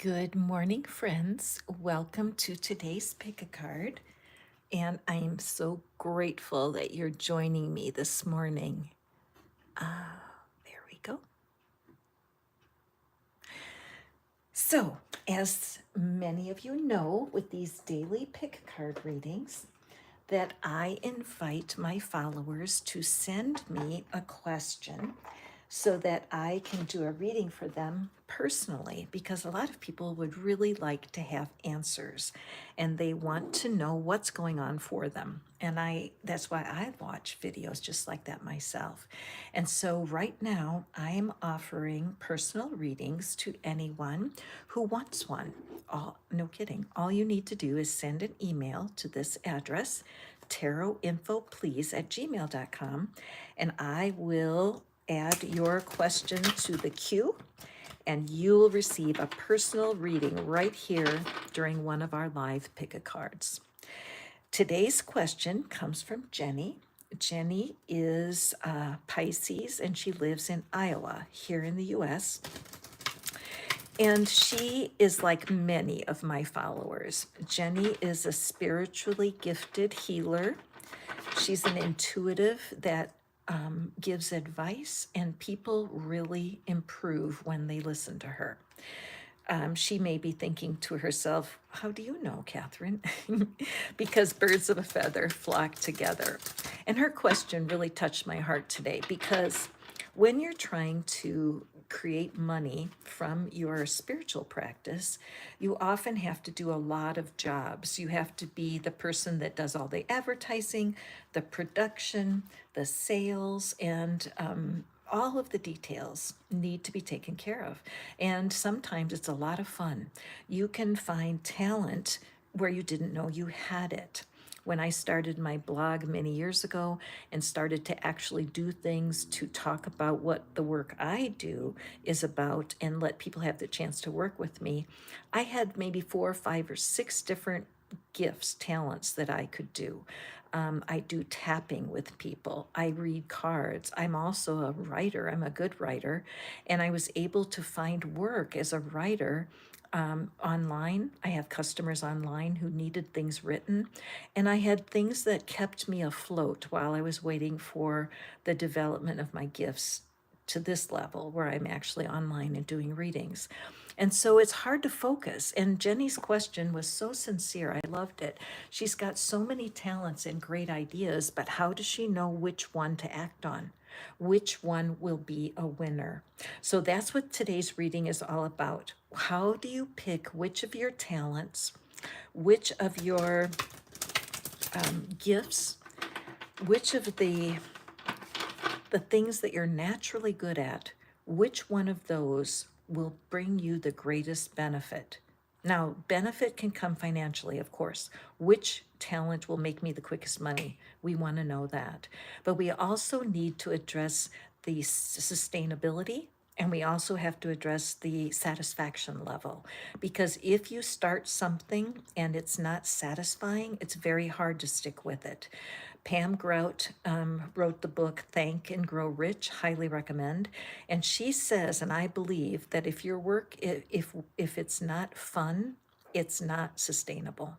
Good morning, friends. Welcome to today's Pick a Card. And I am so grateful that you're joining me this morning. There we go. So, as many of you know, with these daily Pick a Card readings, that I invite my followers to send me a question so that I can do a reading for them personally, because a lot of people would really like to have answers and they want to know what's going on for them. And that's why I watch videos just like that myself. And so right now I'm offering personal readings to anyone who wants one. No kidding. All you need to do is send an email to this address, tarotinfoplease@gmail.com, and I will add your question to the queue, and you'll receive a personal reading right here during one of our live pick a cards. Today's question comes from Jenny. Jenny is Pisces, and she lives in Iowa, here in the US. And she is like many of my followers. Jenny is a spiritually gifted healer. She's an intuitive that gives advice, and people really improve when they listen to her. She may be thinking to herself, how do you know, Catherine? Because birds of a feather flock together. And her question really touched my heart today, because when you're trying to create money from your spiritual practice, you often have to do a lot of jobs. You have to be the person that does all the advertising, the production, the sales, and all of the details need to be taken care of. And sometimes it's a lot of fun. You can find talent where you didn't know you had it. When I started my blog many years ago and started to actually do things to talk about what the work I do is about and let people have the chance to work with me, I had maybe 4 or 5 or 6 different gifts, talents that I could do. I do tapping with people. I read cards. I'm also a writer. I'm a good writer. And I was able to find work as a writer online. I have customers online who needed things written. And I had things that kept me afloat while I was waiting for the development of my gifts to this level where I'm actually online and doing readings. And so it's hard to focus. And Jenny's question was so sincere. I loved it. She's got so many talents and great ideas, but how does she know which one to act on? Which one will be a winner? So that's what today's reading is all about. How do you pick which of your talents, which of your gifts, which of the things that you're naturally good at, which one of those will bring you the greatest benefit? Now, benefit can come financially, of course. Which talent will make me the quickest money? We want to know that. But we also need to address the sustainability, and we also have to address the satisfaction level. Because if you start something and it's not satisfying, it's very hard to stick with it. Pam Grout wrote the book Thank and Grow Rich, highly recommend. And she says, and I believe, that if your work, if it's not fun, it's not sustainable.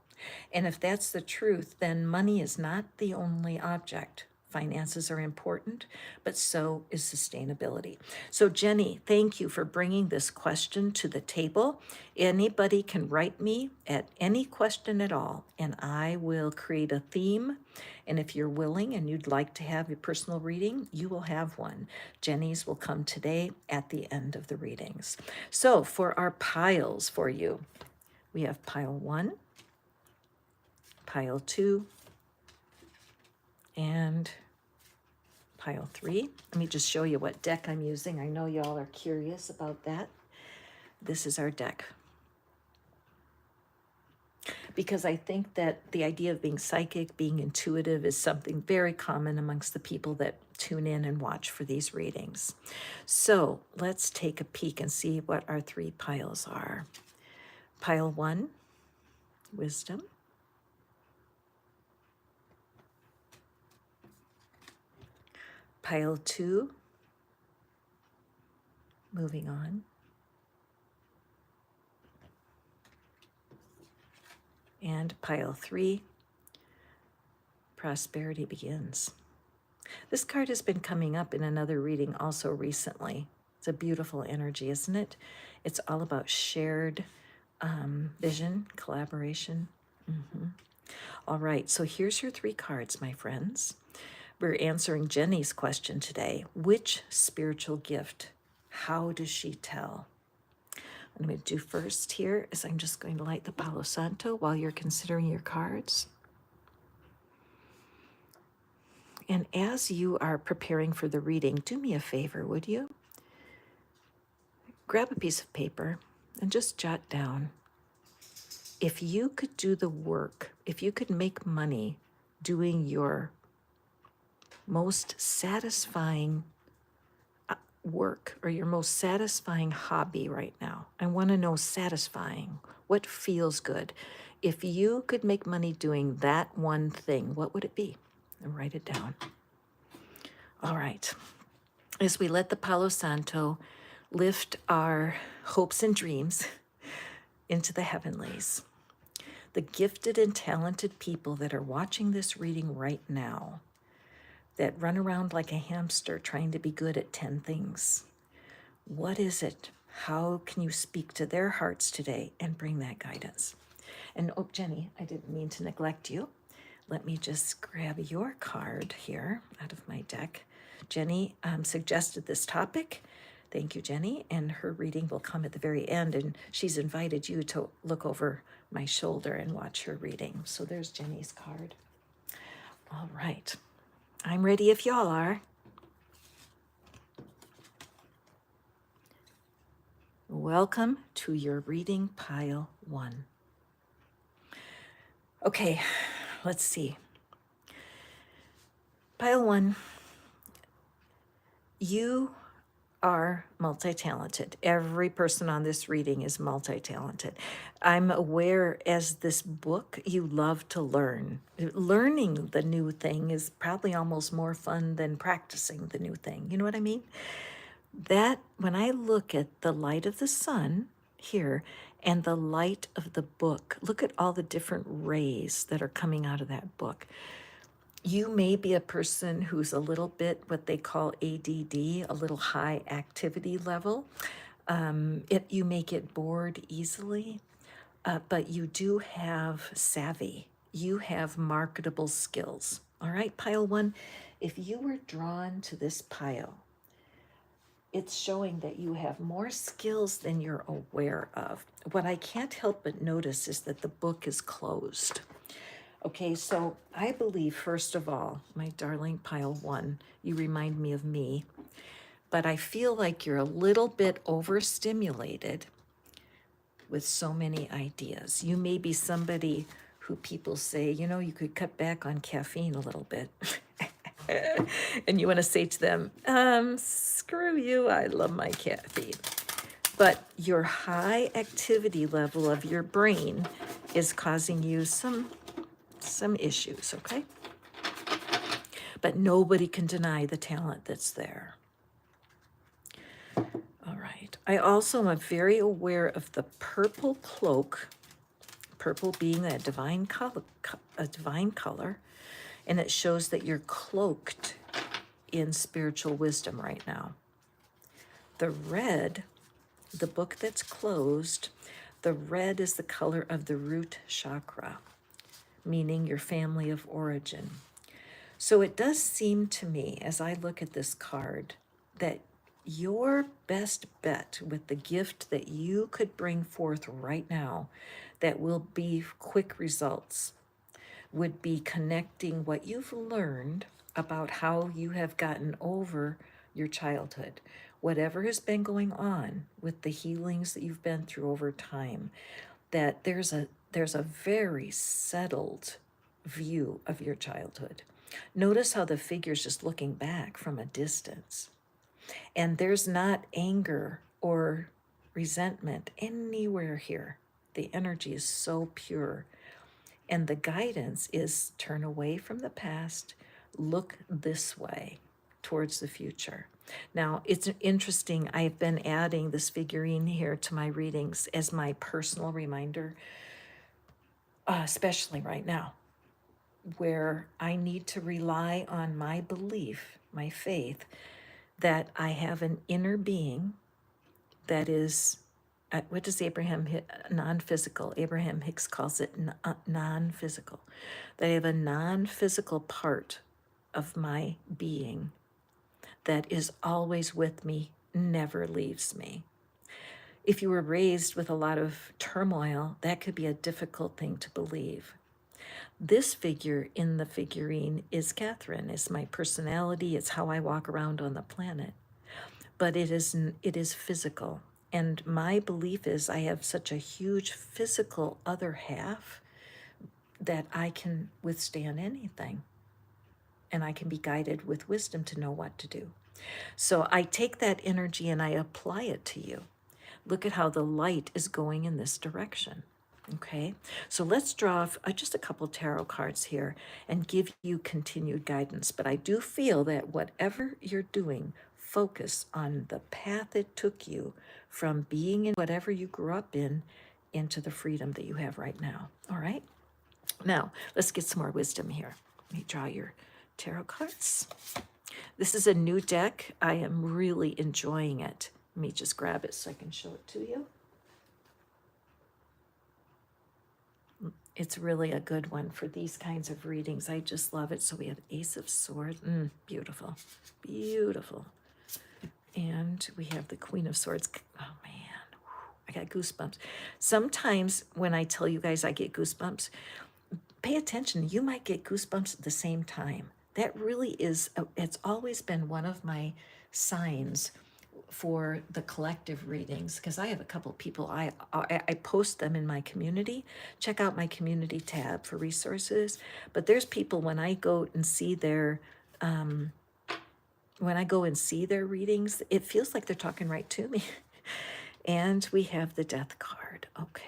And if that's the truth, then money is not the only object. Finances are important, but so is sustainability. So Jenny, thank you for bringing this question to the table. Anybody can write me at any question at all, and I will create a theme. And if you're willing and you'd like to have a personal reading, you will have one. Jenny's will come today at the end of the readings. So for our piles for you, we have pile 1, pile 2, and pile 3. Let me just show you what deck I'm using. I know y'all are curious about that. This is our deck. Because I think that the idea of being psychic, being intuitive, is something very common amongst the people that tune in and watch for these readings. So let's take a peek and see what our 3 piles are. Pile 1, wisdom. Pile 2, moving on. And pile 3, prosperity begins. This card has been coming up in another reading also recently. It's a beautiful energy, isn't it? It's all about shared vision, collaboration. All right, so here's your 3 cards, my friends. We're answering Jenny's question today. Which spiritual gift? How does she tell? What I'm going to do first here is I'm just going to light the Palo Santo while you're considering your cards. And as you are preparing for the reading, do me a favor, would you? Grab a piece of paper and just jot down. If you could do the work, if you could make money doing your most satisfying work or your most satisfying hobby right now, I want to know satisfying, what feels good. If you could make money doing that one thing, what would it be? And write it down. All right. As we let the Palo Santo lift our hopes and dreams into the heavenlies, the gifted and talented people that are watching this reading right now, that run around like a hamster trying to be good at 10 things, what is it? How can you speak to their hearts today and bring that guidance? And oh, Jenny, I didn't mean to neglect you. Let me just grab your card here out of my deck. Jenny suggested this topic. Thank you, Jenny. And her reading will come at the very end. And she's invited you to look over my shoulder and watch her reading. So there's Jenny's card. All right. I'm ready if y'all are. Welcome to your reading pile 1. Okay, let's see. Pile 1, you are multi-talented. Every person on this reading is multi-talented. I'm aware as this book, you love to learn. Learning the new thing is probably almost more fun than practicing the new thing. You know what I mean? That, when I look at the light of the sun here and the light of the book, look at all the different rays that are coming out of that book. You may be a person who's a little bit what they call ADD, a little high activity level. You may get bored easily, but you do have savvy. You have marketable skills. All right, pile 1, if you were drawn to this pile, it's showing that you have more skills than you're aware of. What I can't help but notice is that the book is closed. Okay, so I believe, first of all, my darling pile 1, you remind me of me, but I feel like you're a little bit overstimulated with so many ideas. You may be somebody who people say, you know, you could cut back on caffeine a little bit. And you want to say to them, screw you, I love my caffeine. But your high activity level of your brain is causing you some issues, okay? But nobody can deny the talent that's there. All right. I also am very aware of the purple cloak, purple being a divine color, and it shows that you're cloaked in spiritual wisdom right now. The red, the book that's closed, the red is the color of the root chakra, meaning your family of origin. So it does seem to me, as I look at this card, that your best bet with the gift that you could bring forth right now that will be quick results would be connecting what you've learned about how you have gotten over your childhood, whatever has been going on with the healings that you've been through over time, that there's a very settled view of your childhood. Notice how the figure's just looking back from a distance. And there's not anger or resentment anywhere here. The energy is so pure. And the guidance is turn away from the past, look this way towards the future. Now, it's interesting. I've been adding this figurine here to my readings as my personal reminder. especially right now, where I need to rely on my belief, my faith, that I have an inner being that is, what does non-physical? Abraham Hicks calls it non-physical. That I have a non-physical part of my being that is always with me, never leaves me. If you were raised with a lot of turmoil, that could be a difficult thing to believe. This figure in the figurine is Catherine. It's my personality. It's how I walk around on the planet. But it is physical. And my belief is I have such a huge physical other half that I can withstand anything. And I can be guided with wisdom to know what to do. So I take that energy and I apply it to you. Look at how the light is going in this direction. Okay, so let's draw just a couple tarot cards here and give you continued guidance. But I do feel that whatever you're doing, focus on the path it took you from being in whatever you grew up in into the freedom that you have right now. All right, now let's get some more wisdom here. Let me draw your tarot cards. This is a new deck. I am really enjoying it. Let me just grab it so I can show it to you. It's really a good one for these kinds of readings. I just love it. So we have Ace of Swords. Beautiful. Beautiful. And we have the Queen of Swords. Oh, man. I got goosebumps. Sometimes when I tell you guys I get goosebumps, pay attention. You might get goosebumps at the same time. That really is, it's always been one of my signs for the collective readings, because I have a couple people, I post them in my community. Check out my community tab for resources. But there's people when I go and see their readings, it feels like they're talking right to me. And we have the Death card. Okay.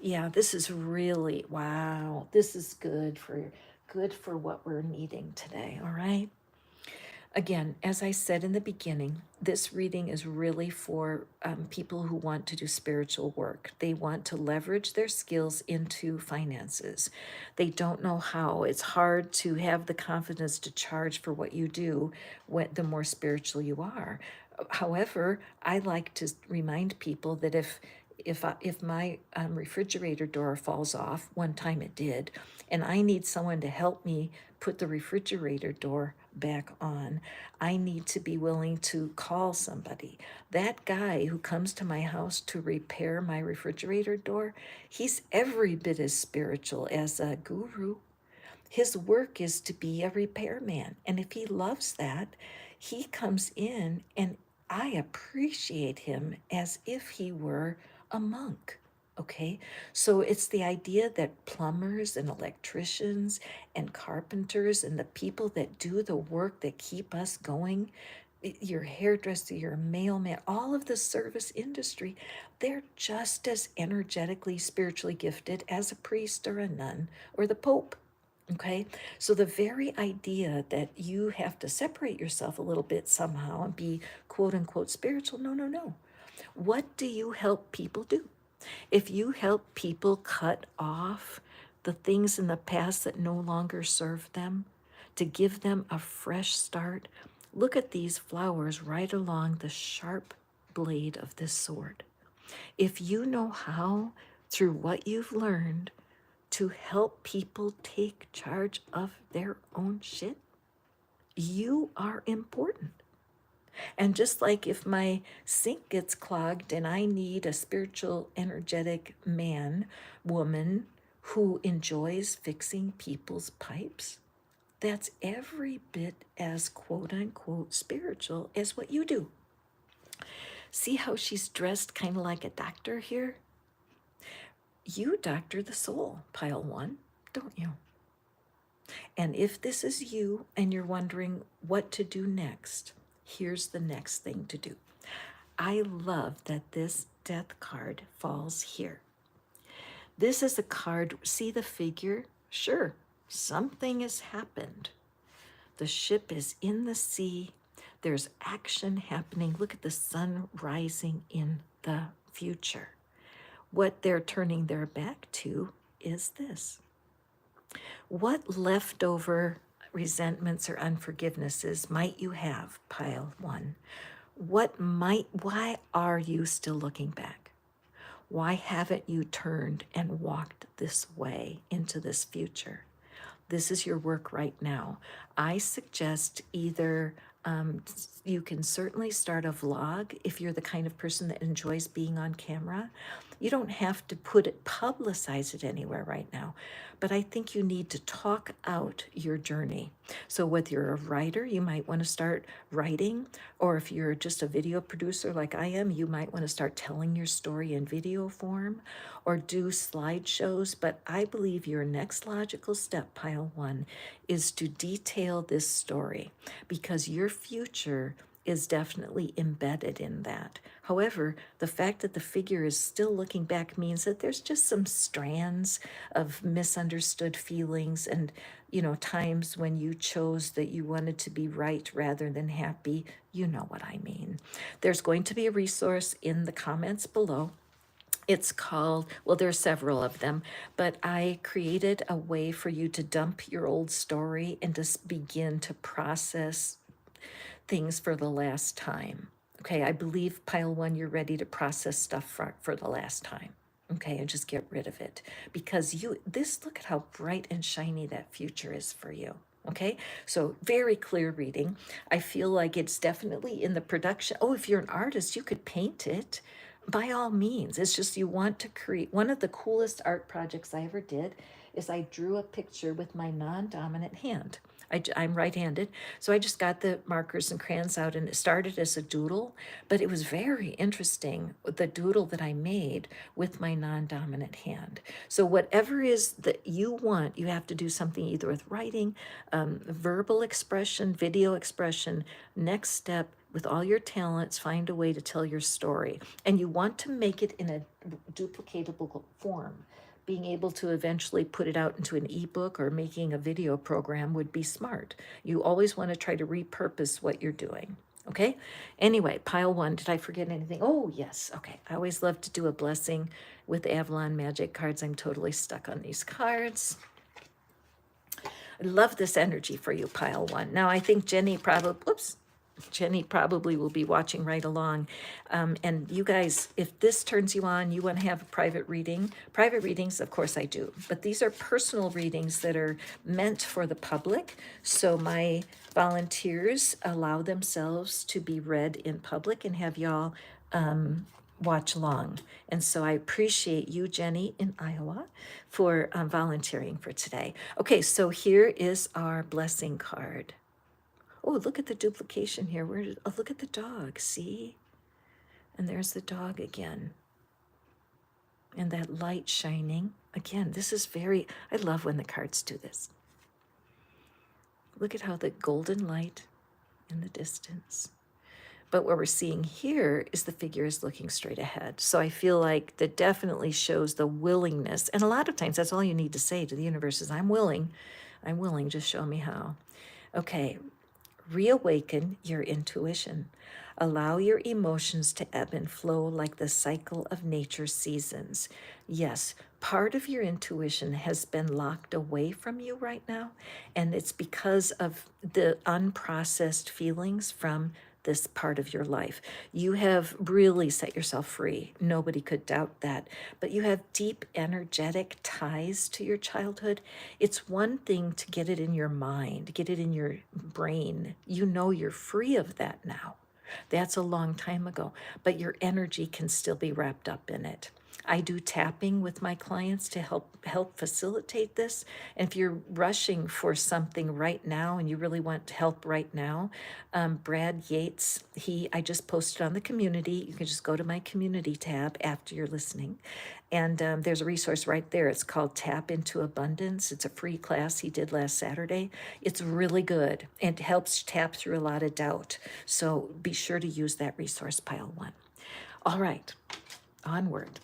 Yeah, this is really, wow. This is good for what we're needing today, all right? Again, as I said in the beginning, this reading is really for people who want to do spiritual work. They want to leverage their skills into finances. They don't know how. It's hard to have the confidence to charge for what you do the more spiritual you are. However, I like to remind people that if my refrigerator door falls off, one time it did, and I need someone to help me put the refrigerator door back on, I need to be willing to call somebody. That guy who comes to my house to repair my refrigerator door, he's every bit as spiritual as a guru. His work is to be a repairman. And if he loves that, he comes in and I appreciate him as if he were a monk. Okay, so it's the idea that plumbers and electricians and carpenters and the people that do the work that keep us going, your hairdresser, your mailman, all of the service industry, they're just as energetically, spiritually gifted as a priest or a nun or the Pope. Okay, so the very idea that you have to separate yourself a little bit somehow and be quote unquote spiritual, no, no, no. What do you help people do? If you help people cut off the things in the past that no longer serve them, to give them a fresh start, look at these flowers right along the sharp blade of this sword. If you know how, through what you've learned, to help people take charge of their own shit, you are important. And just like if my sink gets clogged and I need a spiritual, energetic man, woman who enjoys fixing people's pipes, that's every bit as quote unquote spiritual as what you do. See how she's dressed kind of like a doctor here? You doctor the soul, pile one, don't you? And if this is you and you're wondering what to do next, here's the next thing to do. I love that this death card falls here. This is a card, see the figure? Sure, something has happened. The ship is in the sea. There's action happening. Look at the sun rising in the future. What they're turning their back to is this. What leftover resentments or unforgivenesses might you have, pile one? Why are you still looking back? Why haven't you turned and walked this way into this future? This is your work right now. I suggest either you can certainly start a vlog if you're the kind of person that enjoys being on camera. You don't have to publicize it anywhere right now, but I think you need to talk out your journey. So whether you're a writer, you might want to start writing, or if you're just a video producer like I am, you might want to start telling your story in video form or do slideshows. But I believe your next logical step, pile one, is to detail this story because your future is definitely embedded in that. However, the fact that the figure is still looking back means that there's just some strands of misunderstood feelings and, times when you chose that you wanted to be right rather than happy. You know what I mean. There's going to be a resource in the comments below. It's called, well, there are several of them, but I created a way for you to dump your old story and just begin to process things for the last time. Okay, I believe pile one, you're ready to process stuff for the last time. Okay, and just get rid of it because look at how bright and shiny that future is for you. Okay, so very clear reading. I feel like it's definitely in the production. Oh, if you're an artist, you could paint it by all means. It's just you want to create. One of the coolest art projects I ever did is I drew a picture with my non-dominant hand. I'm right-handed, so I just got the markers and crayons out, and it started as a doodle, but it was very interesting, the doodle that I made with my non-dominant hand. So whatever is that you want, you have to do something either with writing, verbal expression, video expression. Next step, with all your talents, find a way to tell your story. And you want to make it in a duplicatable form. Being able to eventually put it out into an ebook or making a video program would be smart. You always want to try to repurpose what you're doing. Okay? Anyway, pile one, did I forget anything? Oh, yes. Okay. I always love to do a blessing with Avalon Magic cards. I'm totally stuck on these cards. I love this energy for you, pile one. Now, I think Jenny probably will be watching right along. And you guys, if this turns you on, you want to have a private reading. Private readings, of course I do, but these are personal readings that are meant for the public. So my volunteers allow themselves to be read in public and have y'all watch along. And so I appreciate you, Jenny, in Iowa, for volunteering for today. Okay, so here is our blessing card. Oh, look at the duplication here. Look at the dog, see? And there's the dog again. And that light shining. Again, this is I love when the cards do this. Look at how the golden light in the distance. But what we're seeing here is the figure is looking straight ahead. So I feel like that definitely shows the willingness. And a lot of times that's all you need to say to the universe is, I'm willing, just show me how. Okay, reawaken your intuition. Allow your emotions to ebb and flow like the cycle of nature's seasons. Yes, part of your intuition has been locked away from you right now, and it's because of the unprocessed feelings from this part of your life. You have really set yourself free. Nobody could doubt that. But you have deep energetic ties to your childhood. It's one thing to get it in your mind, get it in your brain. You know you're free of that now. That's a long time ago, but your energy can still be wrapped up in it. I do tapping with my clients to help facilitate this. And if you're rushing for something right now and you really want help right now, Brad Yates, I just posted on the community. You can just go to my community tab after you're listening. And there's a resource right there. It's called Tap Into Abundance. It's a free class he did last Saturday. It's really good and helps tap through a lot of doubt. So be sure to use that resource, pile one. All right, onward.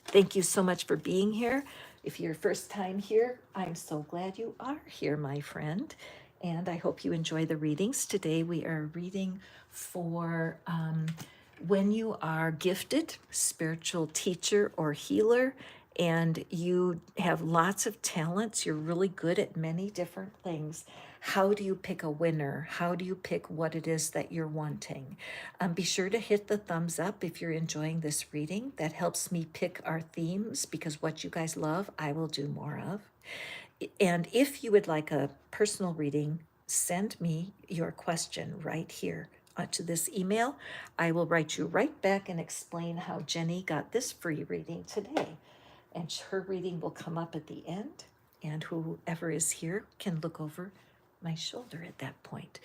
Thank you so much for being here. If you're first time here, I'm so glad you are here, my friend. And I hope you enjoy the readings. Today we are reading for When you are gifted, spiritual teacher or healer, and you have lots of talents, you're really good at many different things. How do you pick a winner? How do you pick what it is that you're wanting? Be sure to hit the thumbs up if you're enjoying this reading. That helps me pick our themes, because what you guys love, I will do more of. And if you would like a personal reading, send me your question right here to this email. I will write you right back and explain how Jenny got this free reading today. And her reading will come up at the end, and whoever is here can look over my shoulder at that point.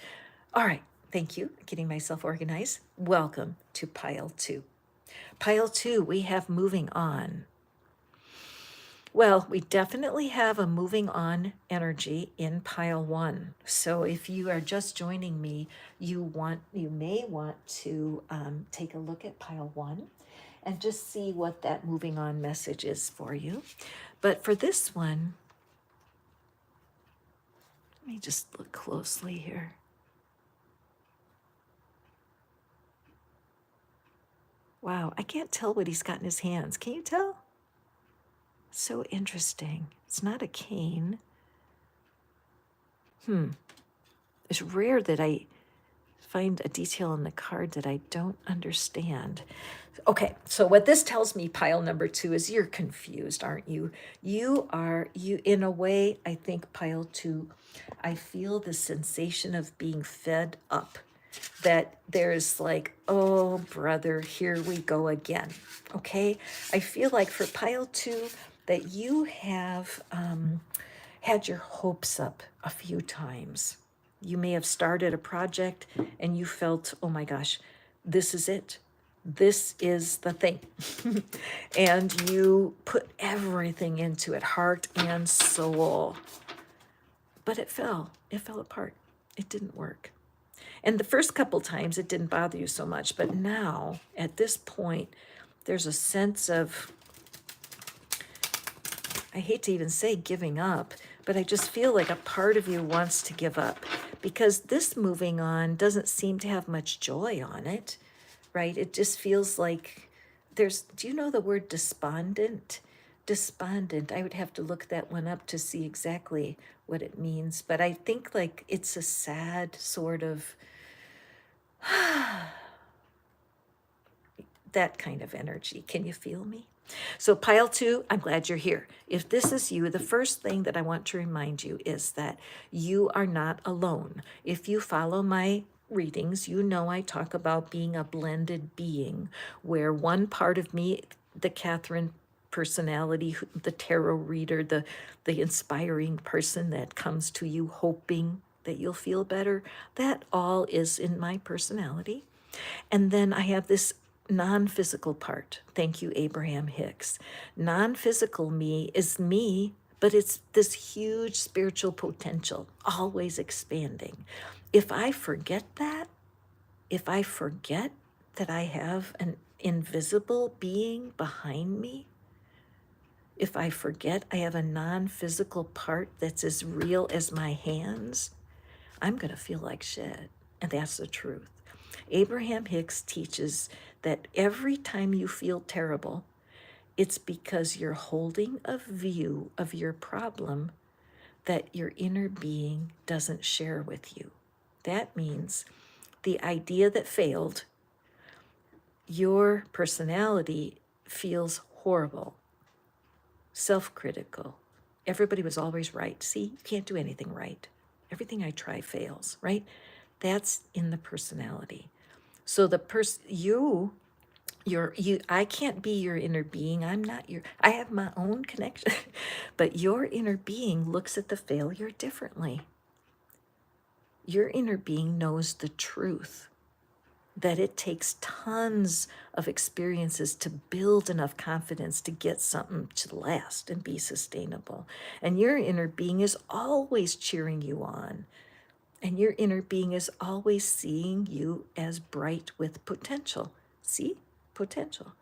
All right, thank you. Getting myself organized. Welcome to Pile 2. Pile 2, we have moving on. Well, we definitely have a moving on energy in pile 1. So if you are just joining me, you may want to take a look at pile 1 and just see what that moving on message is for you. But for this one, let me just look closely here. Wow, I can't tell what he's got in his hands. Can you tell? So interesting. It's not a cane. It's rare that I find a detail in the card that I don't understand. Okay, so what this tells me, pile number 2, is you're confused, aren't you? You in a way, I think pile 2, I feel the sensation of being fed up. That there's like, oh, brother, here we go again. Okay, I feel like for pile 2 that you have had your hopes up a few times. You may have started a project and you felt, oh my gosh, this is it. This is the thing. And you put everything into it, heart and soul. But it fell apart. It didn't work. And the first couple times it didn't bother you so much, but now at this point, there's a sense of, I hate to even say giving up, but I just feel like a part of you wants to give up, because this moving on doesn't seem to have much joy on it, right? It just feels like do you know the word despondent? Despondent, I would have to look that one up to see exactly what it means, but I think like it's a sad sort of, that kind of energy. Can you feel me? So pile 2, I'm glad you're here. If this is you, the first thing that I want to remind you is that you are not alone. If you follow my readings, you know I talk about being a blended being, where one part of me, the Catherine personality, the tarot reader, the inspiring person that comes to you hoping that you'll feel better, that all is in my personality. And then I have this non-physical part. Thank you, Abraham Hicks. Non-physical me is me, but it's this huge spiritual potential, always expanding. If I forget that I have an invisible being behind me, if I forget I have a non-physical part that's as real as my hands, I'm going to feel like shit. And that's the truth. Abraham Hicks teaches that every time you feel terrible, it's because you're holding a view of your problem that your inner being doesn't share with you. That means the idea that failed, your personality feels horrible, self-critical. Everybody was always right. See, you can't do anything right. Everything I try fails, right? That's in the personality. So the I can't be your inner being. I have my own connection, but your inner being looks at the failure differently. Your inner being knows the truth, that it takes tons of experiences to build enough confidence to get something to last and be sustainable. And your inner being is always cheering you on. And your inner being is always seeing you as bright with potential. See? Potential.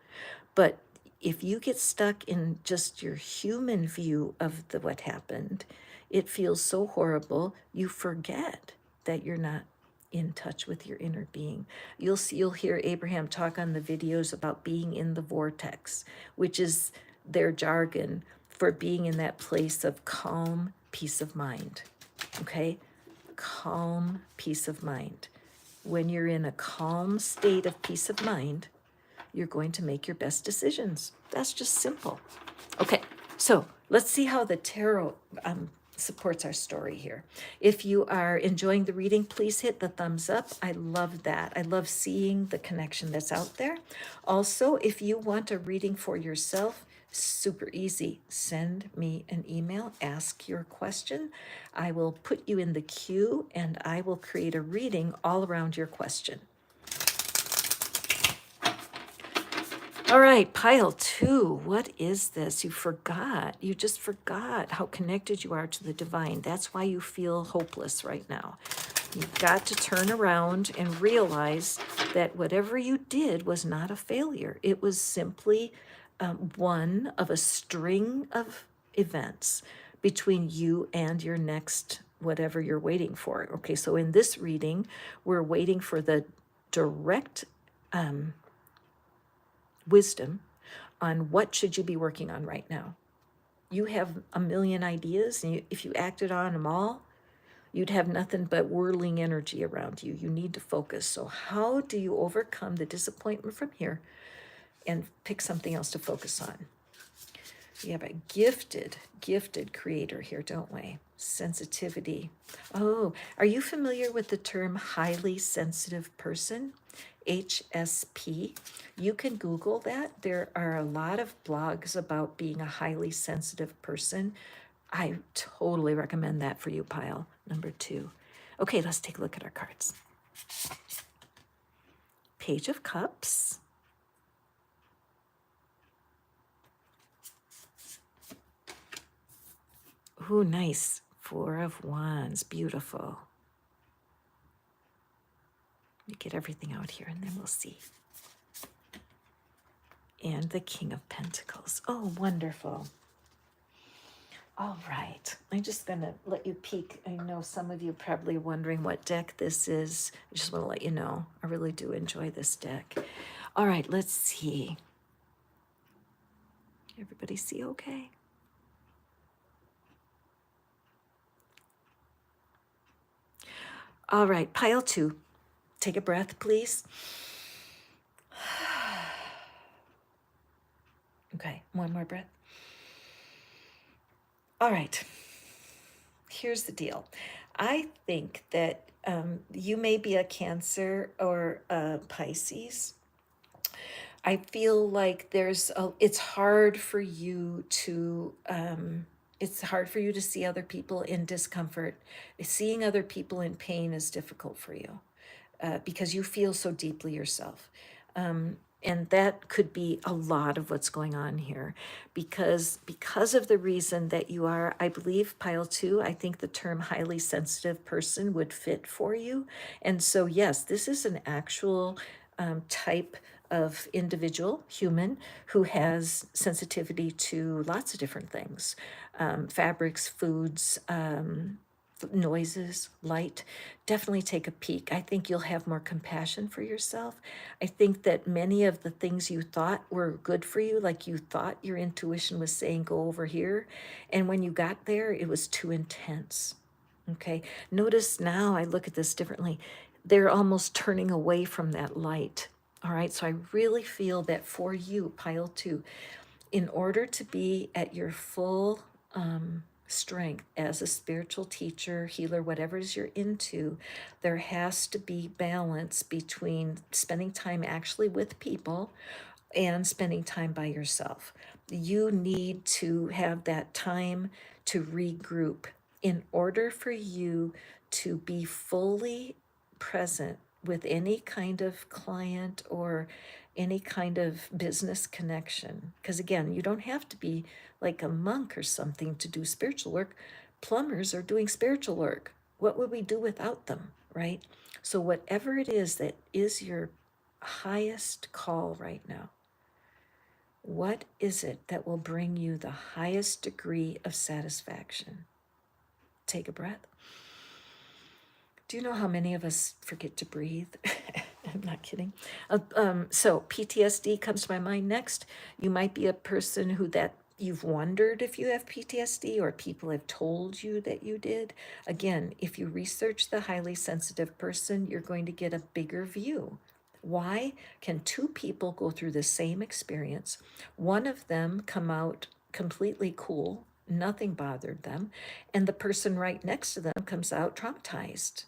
But if you get stuck in just your human view of what happened, it feels so horrible, you forget that you're not in touch with your inner being. You'll hear Abraham talk on the videos about being in the vortex, which is their jargon for being in that place of calm peace of mind. Okay? Calm peace of mind. When you're in a calm state of peace of mind, you're going to make your best decisions. That's just simple. Okay, so let's see how the tarot supports our story here. If you are enjoying the reading, please hit the thumbs up. I love that. I love seeing the connection that's out there. Also, if you want a reading for yourself, super easy. Send me an email, ask your question. I will put you in the queue and I will create a reading all around your question. All right, pile 2. What is this? You forgot. You just forgot how connected you are to the divine. That's why you feel hopeless right now. You've got to turn around and realize that whatever you did was not a failure. It was simply one of a string of events between you and your next whatever you're waiting for. Okay, so in this reading, we're waiting for the direct wisdom on what should you be working on right now. You have a million ideas, and if you acted on them all, you'd have nothing but whirling energy around you. You need to focus. So how do you overcome the disappointment from here and pick something else to focus on? We have a gifted creator here, don't we? Sensitivity. Oh, are you familiar with the term highly sensitive person? HSP. You can Google that. There are a lot of blogs about being a highly sensitive person. I totally recommend that for you, pile number 2. Okay, let's take a look at our cards. Page of Cups. Ooh, nice. 4 of Wands. Beautiful. Let me get everything out here and then we'll see. And the King of Pentacles. Oh, wonderful. All right. I'm just going to let you peek. I know some of you probably wondering what deck this is. I just want to let you know. I really do enjoy this deck. All right, let's see. Everybody see okay? All right, pile 2. Take a breath, please. Okay, one more breath. All right, here's the deal. I think that you may be a Cancer or a Pisces. I feel like it's hard for you to see other people in discomfort. Seeing other people in pain is difficult for you. Because you feel so deeply yourself. And that could be a lot of what's going on here. Because of the reason that you are, I believe, pile 2, I think the term highly sensitive person would fit for you. And so, yes, this is an actual type of individual, human, who has sensitivity to lots of different things. Fabrics, foods, noises, light. Definitely take a peek. I think you'll have more compassion for yourself. I think that many of the things you thought were good for you, like you thought your intuition was saying go over here, and when you got there, it was too intense. Okay, notice now I look at this differently. They're almost turning away from that light. All right, so I really feel that for you, pile 2, in order to be at your full strength as a spiritual teacher, healer, whatever it is you're into, there has to be balance between spending time actually with people and spending time by yourself. You need to have that time to regroup in order for you to be fully present with any kind of client or any kind of business connection. Because again, you don't have to be like a monk or something to do spiritual work. Plumbers are doing spiritual work. What would we do without them, right? So whatever it is that is your highest call right now, what is it that will bring you the highest degree of satisfaction? Take a breath. Do you know how many of us forget to breathe? I'm not kidding. So PTSD comes to my mind next. You might be a person who that you've wondered if you have PTSD or people have told you that you did. Again, if you research the highly sensitive person, you're going to get a bigger view. Why can two people go through the same experience? One of them come out completely cool, nothing bothered them, and the person right next to them comes out traumatized.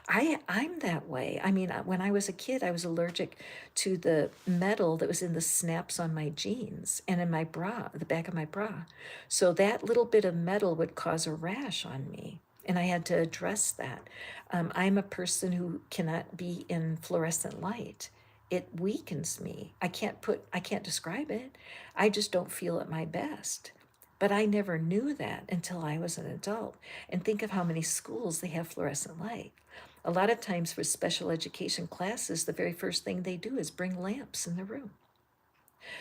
I'm that way. I mean, when I was a kid, I was allergic to the metal that was in the snaps on my jeans and in my bra, the back of my bra. So that little bit of metal would cause a rash on me, and I had to address that. I'm a person who cannot be in fluorescent light. It weakens me. I can't describe it. I just don't feel at my best. But I never knew that until I was an adult. And think of how many schools they have fluorescent light. A lot of times for special education classes, the very first thing they do is bring lamps in the room.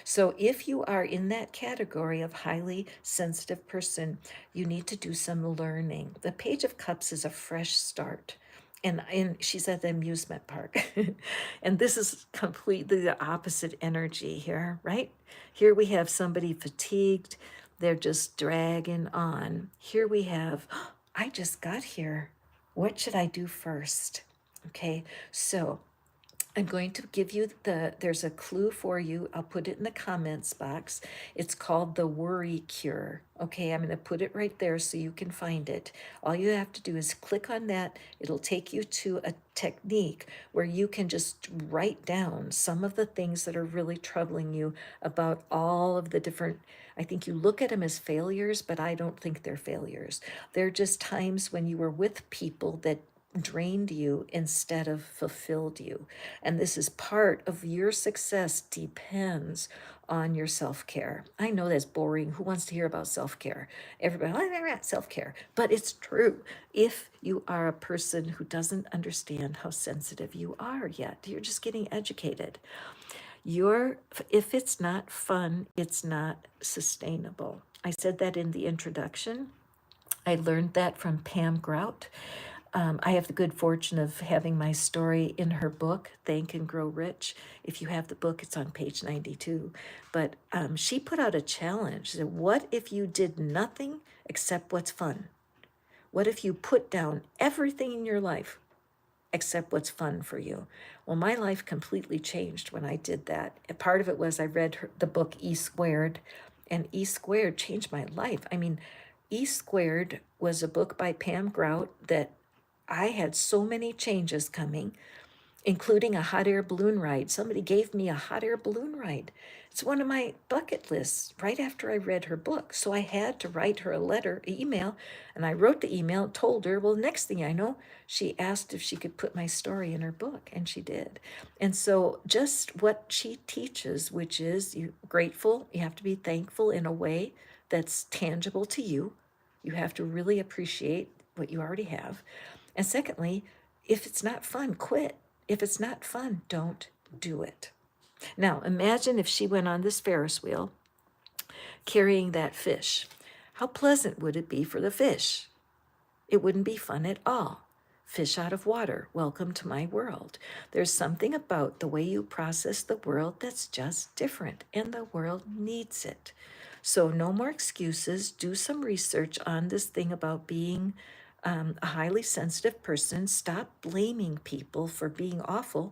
So if you are in that category of highly sensitive person, you need to do some learning. The Page of Cups is a fresh start. And she's at the amusement park. And this is completely the opposite energy here, right? Here we have somebody fatigued. They're just dragging on. Here we have, I just got here. What should I do first? Okay, so I'm going to give you there's a clue for you. I'll put it in the comments box. It's called the worry cure. Okay, I'm going to put it right there so you can find it. All you have to do is click on that. It'll take you to a technique where you can just write down some of the things that are really troubling you about all of the different. I think you look at them as failures, but I don't think they're failures. They're just times when you were with people that drained you instead of fulfilled you. And this is part of your success depends on your self-care. I know that's boring. Who wants to hear about self-care? Everybody, oh, self-care. But it's true. If you are a person who doesn't understand how sensitive you are yet, you're just getting educated. If it's not fun, it's not sustainable. I said that in the introduction. I learned that from Pam Grout. I have the good fortune of having my story in her book, Think and Grow Rich. If you have the book, it's on page 92. But she put out a challenge. She said, what if you did nothing except what's fun? What if you put down everything in your life except what's fun for you? Well, my life completely changed when I did that. And part of it was I read the book E Squared, and E Squared changed my life. I mean, E Squared was a book by Pam Grout that I had so many changes coming, including a hot air balloon ride. Somebody gave me a hot air balloon ride. It's one of my bucket lists right after I read her book. So I had to write her a letter, an email, and I wrote the email, told her, well, the next thing I know, she asked if she could put my story in her book, and she did. And so just what she teaches, which is you grateful, you have to be thankful in a way that's tangible to you. You have to really appreciate what you already have. And secondly, if it's not fun, quit. If it's not fun, don't do it. Now, imagine if she went on this Ferris wheel carrying that fish. How pleasant would it be for the fish? It wouldn't be fun at all. Fish out of water, welcome to my world. There's something about the way you process the world that's just different, and the world needs it. So, no more excuses. Do some research on this thing about being a highly sensitive person. Stop blaming people for being awful.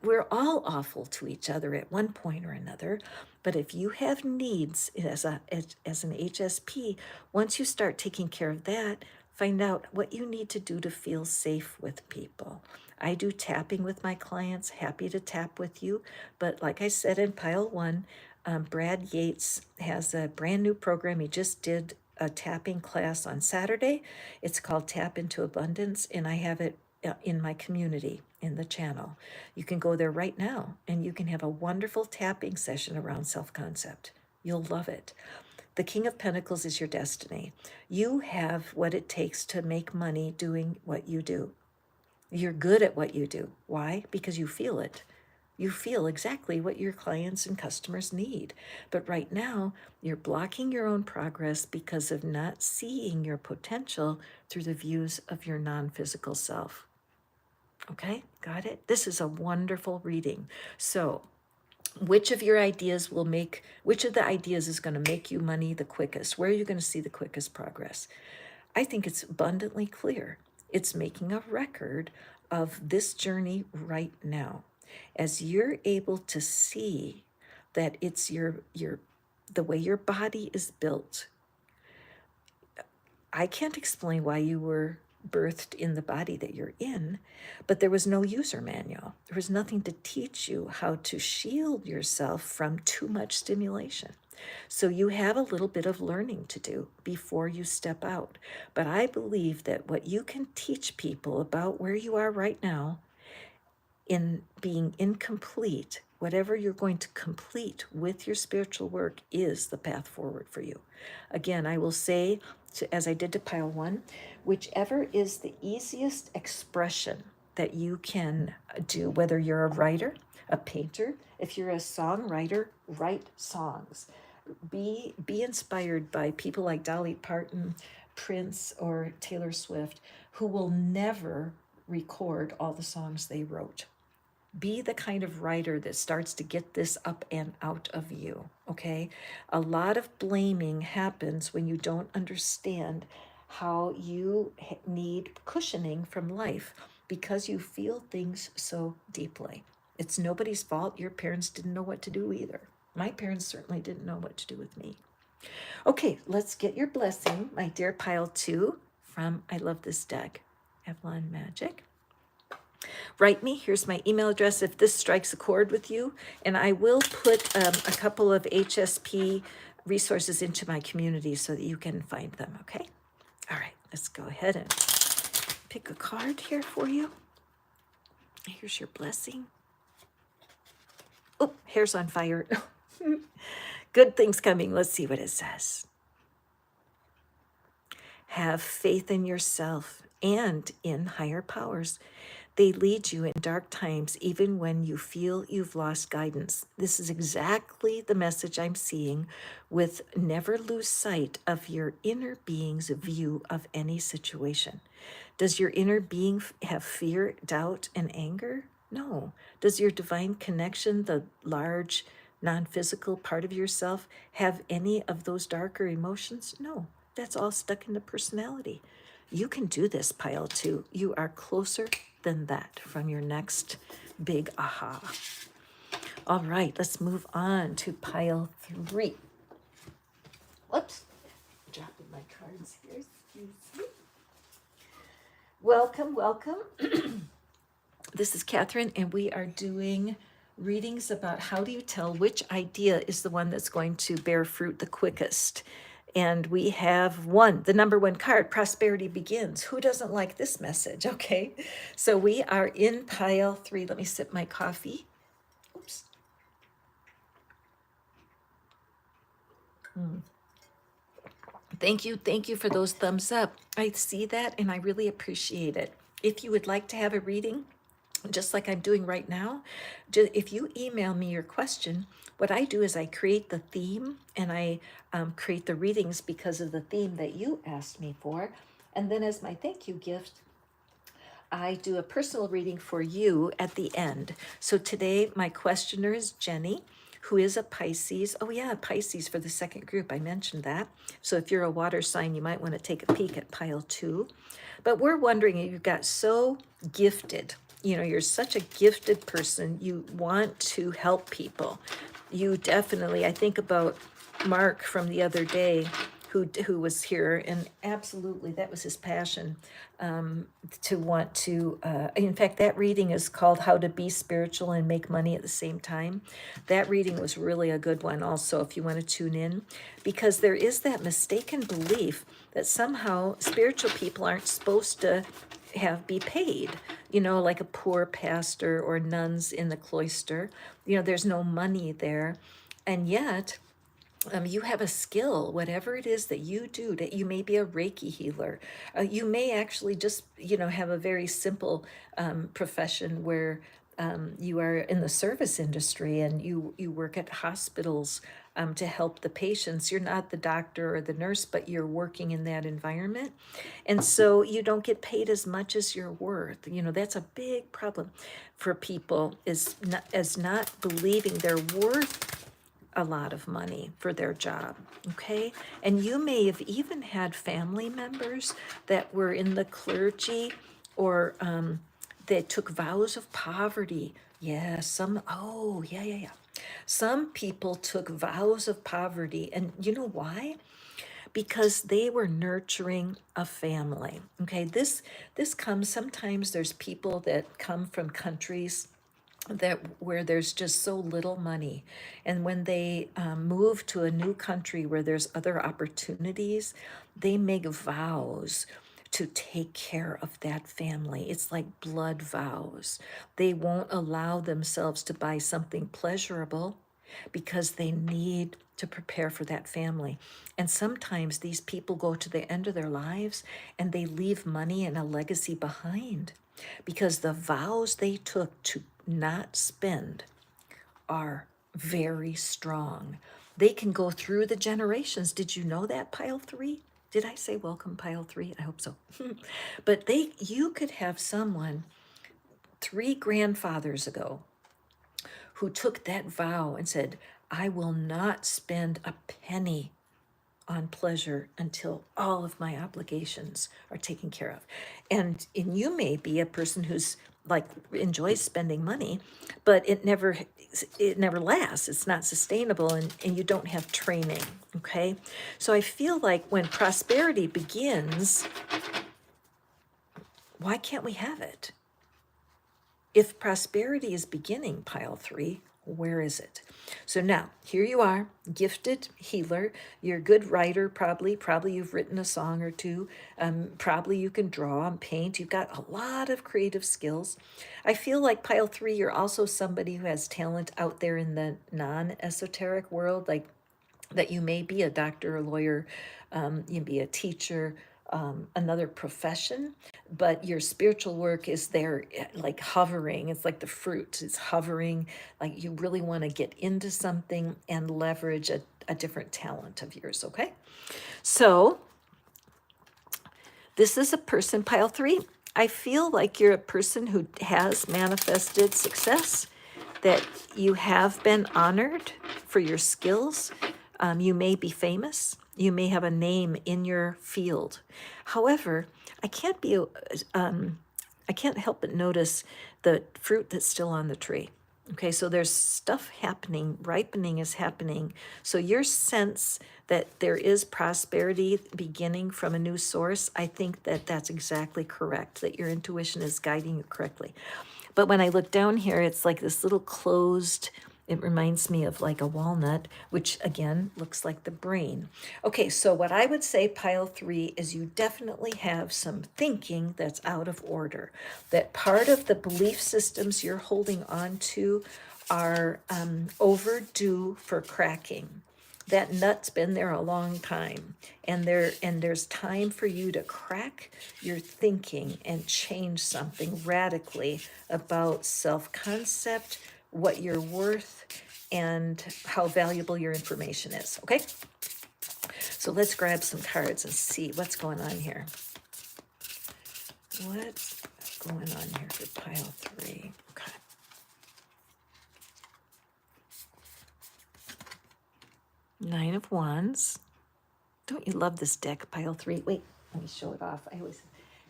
We're all awful to each other at one point or another. But if you have needs as an HSP, once you start taking care of that, find out what you need to do to feel safe with people. I do tapping with my clients, happy to tap with you. But like I said in pile one, Brad Yates has a brand new program. He just did a tapping class on Saturday. It's called Tap into Abundance, and I have it in my community in the channel. You can go there right now and you can have a wonderful tapping session around self-concept. You'll love it. The King of Pentacles is your destiny. You have what it takes to make money doing what you do. You're good at what you do. Why? Because you feel it. You feel exactly what your clients and customers need. But right now, you're blocking your own progress because of not seeing your potential through the views of your non-physical self. Okay, got it? This is a wonderful reading. So, which of the ideas is going to make you money the quickest? Where are you going to see the quickest progress? I think it's abundantly clear. It's making a record of this journey right now. As you're able to see that it's the way your body is built. I can't explain why you were birthed in the body that you're in, but there was no user manual. There was nothing to teach you how to shield yourself from too much stimulation. So you have a little bit of learning to do before you step out. But I believe that what you can teach people about where you are right now in being incomplete, whatever you're going to complete with your spiritual work is the path forward for you. Again, I will say, as I did to pile one, whichever is the easiest expression that you can do, whether you're a writer, a painter, if you're a songwriter, write songs. Be inspired by people like Dolly Parton, Prince, or Taylor Swift, who will never record all the songs they wrote. Be the kind of writer that starts to get this up and out of you, okay? A lot of blaming happens when you don't understand how you need cushioning from life because you feel things so deeply. It's nobody's fault. Your parents didn't know what to do either. My parents certainly didn't know what to do with me. Okay, let's get your blessing, my dear pile 2 from I Love This Deck, Avalon Magic. Write me. Here's my email address if this strikes a chord with you. And I will put a couple of HSP resources into my community so that you can find them, okay? All right, let's go ahead and pick a card here for you. Here's your blessing. Oh, hair's on fire. Good things coming. Let's see what it says. Have faith in yourself and in higher powers. They lead you in dark times, even when you feel you've lost guidance. This is exactly the message I'm seeing with never lose sight of your inner being's view of any situation. Does your inner being have fear, doubt, and anger? No. Does your divine connection, the large, non-physical part of yourself, have any of those darker emotions? No. That's all stuck in the personality. You can do this, pile 2. You are closer than that from your next big aha. All right, let's move on to pile 3. Whoops, dropping my cards here. Excuse me. Welcome, welcome. This is Catherine, and we are doing readings about how do you tell which idea is the one that's going to bear fruit the quickest. And we have the number 1 card, Prosperity Begins. Who doesn't like this message? Okay, so we are in pile 3. Let me sip my coffee. Oops. Thank you for those thumbs up. I see that and I really appreciate it. If you would like to have a reading, just like I'm doing right now, if you email me your question, what I do is I create the theme and I create the readings because of the theme that you asked me for. And then as my thank you gift, I do a personal reading for you at the end. So today my questioner is Jenny, who is a Pisces. Oh yeah, Pisces for the second group. I mentioned that. So if you're a water sign, you might want to take a peek at pile 2. But we're wondering, you got so gifted. You know, you're such a gifted person. You want to help people. You definitely, I think about Mark from the other day, who was here, and absolutely that was his passion, to want to, in fact, that reading is called How to Be Spiritual and Make Money at the Same Time. That reading was really a good one also, if you want to tune in, because there is that mistaken belief that somehow spiritual people aren't supposed to be paid, you know, like a poor pastor or nuns in the cloister. You know, there's no money there. And yet, you have a skill, whatever it is that you do, that you may be a Reiki healer. You may actually just, you know, have a very simple profession where you are in the service industry and you work at hospitals to help the patients. You're not the doctor or the nurse, but you're working in that environment. And so you don't get paid as much as you're worth. You know, that's a big problem for people, is not believing they're worth a lot of money for their job. Okay. And you may have even had family members that were in the clergy, or that took vows of poverty. Yeah, some people took vows of poverty. And you know why? Because they were nurturing a family. Okay, this comes, sometimes there's people that come from countries that where there's just so little money, and when they move to a new country where there's other opportunities, they make vows to take care of that family. It's like blood vows. They won't allow themselves to buy something pleasurable because they need to prepare for that family. And sometimes these people go to the end of their lives and they leave money and a legacy behind because the vows they took to not spend are very strong. They can go through the generations. Did you know that, pile three? Did I say welcome, pile three? I hope so. But you could have someone 3 grandfathers ago who took that vow and said, I will not spend a penny on pleasure until all of my obligations are taken care of. And you may be a person who's like enjoys spending money, but it never lasts. It's not sustainable, and you don't have training. Okay. So I feel like when prosperity begins, why can't we have it? If prosperity is beginning, pile three, where is it? So now, here you are, gifted healer. You're a good writer, probably. Probably you've written a song or two. Probably you can draw and paint. You've got a lot of creative skills. I feel like pile three, you're also somebody who has talent out there in the non-esoteric world, like that you may be a doctor, a lawyer, you can be a teacher, another profession, but your spiritual work is there, like hovering. It's like the fruit, it's hovering, like you really want to get into something and leverage a different talent of yours. Okay. So this is a person, pile three. I feel like you're a person who has manifested success, that you have been honored for your skills. You may be famous. You may have a name in your field. However, I can't help but notice the fruit that's still on the tree. Okay, so there's stuff happening, ripening is happening. So your sense that there is prosperity beginning from a new source, I think that that's exactly correct, that your intuition is guiding you correctly. But when I look down here, it's like this little closed, it reminds me of like a walnut, which again looks like the brain. Okay, so what I would say, pile three, is you definitely have some thinking that's out of order. That part of the belief systems you're holding on to are overdue for cracking. That nut's been there a long time, and there's time for you to crack your thinking and change something radically about self-concept, what you're worth, and how valuable your information is. Okay, so let's grab some cards and see what's going on here. What's going on here for pile three? Okay. Nine of Wands. Don't you love this deck, pile three? Wait, let me show it off. I always,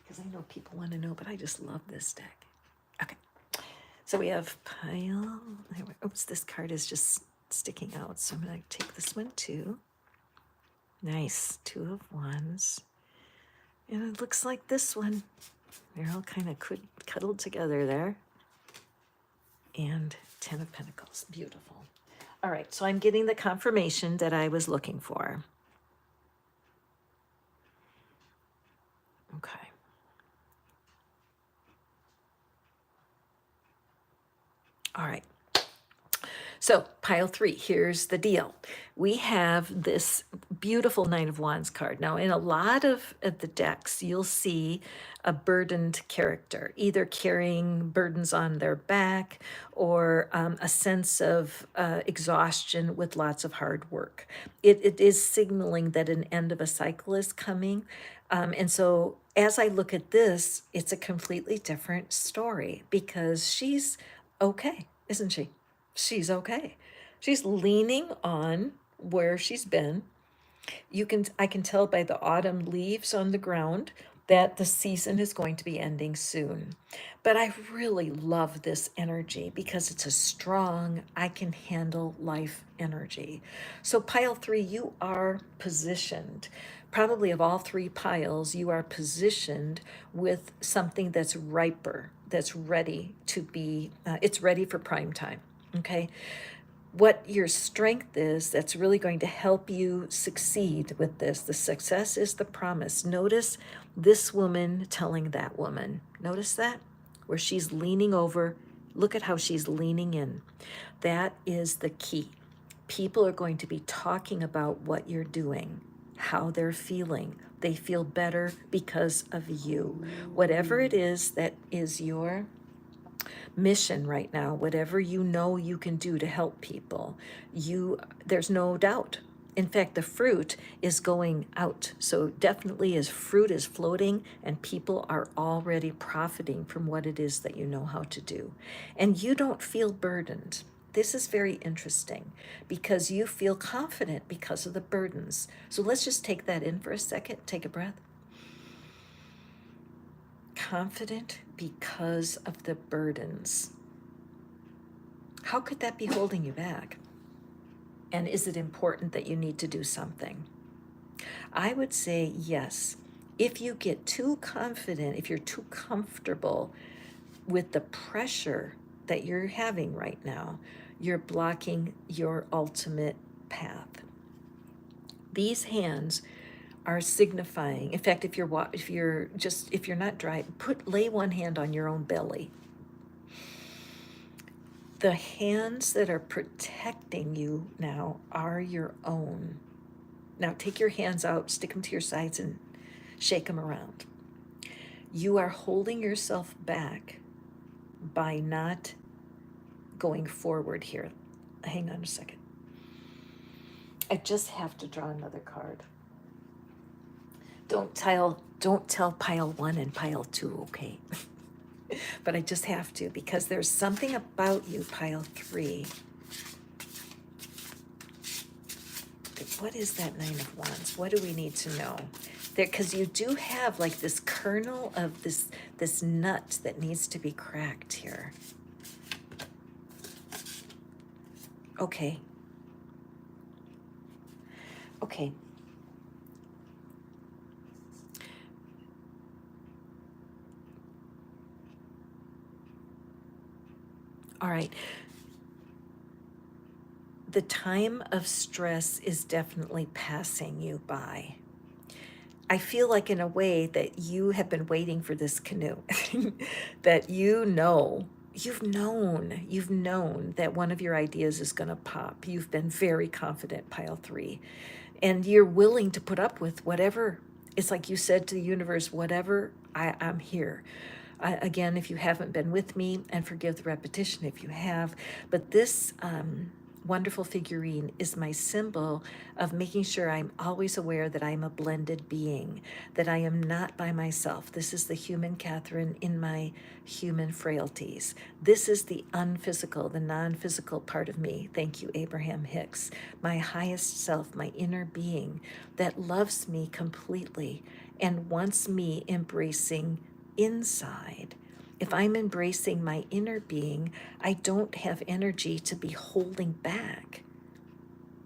because I know people want to know, but I just love this deck. Okay, so we have pile. Oops, this card is just sticking out, so I'm going to take this one too. Nice, Two of Wands. And it looks like this one. They're all kind of cuddled together there. And Ten of Pentacles, beautiful. All right, so I'm getting the confirmation that I was looking for. Okay. All right. So, pile 3, here's the deal. We have this beautiful Nine of Wands card. Now, in a lot of the decks, you'll see a burdened character, either carrying burdens on their back or a sense of exhaustion with lots of hard work. It is signaling that an end of a cycle is coming. And so, as I look at this, it's a completely different story because she's okay, isn't she? She's okay. She's leaning on where she's been. I can tell by the autumn leaves on the ground that the season is going to be ending soon. But I really love this energy because it's a strong, I can handle life energy. So pile 3, you are positioned. Probably of all 3 piles, you are positioned with something that's riper, that's ready to be, it's ready for prime time. Okay, what your strength is that's really going to help you succeed with this. The success is the promise. Notice this woman telling that woman. Notice that? Where she's leaning over. Look at how she's leaning in. That is the key. People are going to be talking about what you're doing, how they're feeling. They feel better because of you. Whatever it is that is your mission right now, whatever you know you can do to help people, there's no doubt. In fact, the fruit is going out. So definitely as fruit is floating and people are already profiting from what it is that you know how to do. And you don't feel burdened. This is very interesting because you feel confident because of the burdens. So let's just take that in for a second. Take a breath. Confident because of the burdens. How could that be holding you back? And is it important that you need to do something? I would say yes. If you get too confident, if you're too comfortable with the pressure that you're having right now, you're blocking your ultimate path. These hands are signifying. In fact, if you're not dry, lay one hand on your own belly. The hands that are protecting you now are your own. Now take your hands out, stick them to your sides, and shake them around. You are holding yourself back by not going forward here. Hang on a second. I just have to draw another card. Don't tell pile 1 and pile 2, okay? But I just have to because there's something about you, pile 3. What is that Nine of Wands? What do we need to know? Because you do have like this kernel of this nut that needs to be cracked here. Okay. Okay. All right. The time of stress is definitely passing you by. I feel like in a way that you have been waiting for this canoe, that you've known that one of your ideas is going to pop. You've been very confident, pile 3, and you're willing to put up with whatever. It's like you said to the universe, whatever, I'm here. Again, if you haven't been with me, and forgive the repetition if you have, but this wonderful figurine is my symbol of making sure I'm always aware that I'm a blended being, that I am not by myself. This is the human Catherine in my human frailties. This is the unphysical, the non-physical part of me. Thank you, Abraham Hicks. My highest self, my inner being that loves me completely and wants me embracing inside. If I'm embracing my inner being, I don't have energy to be holding back,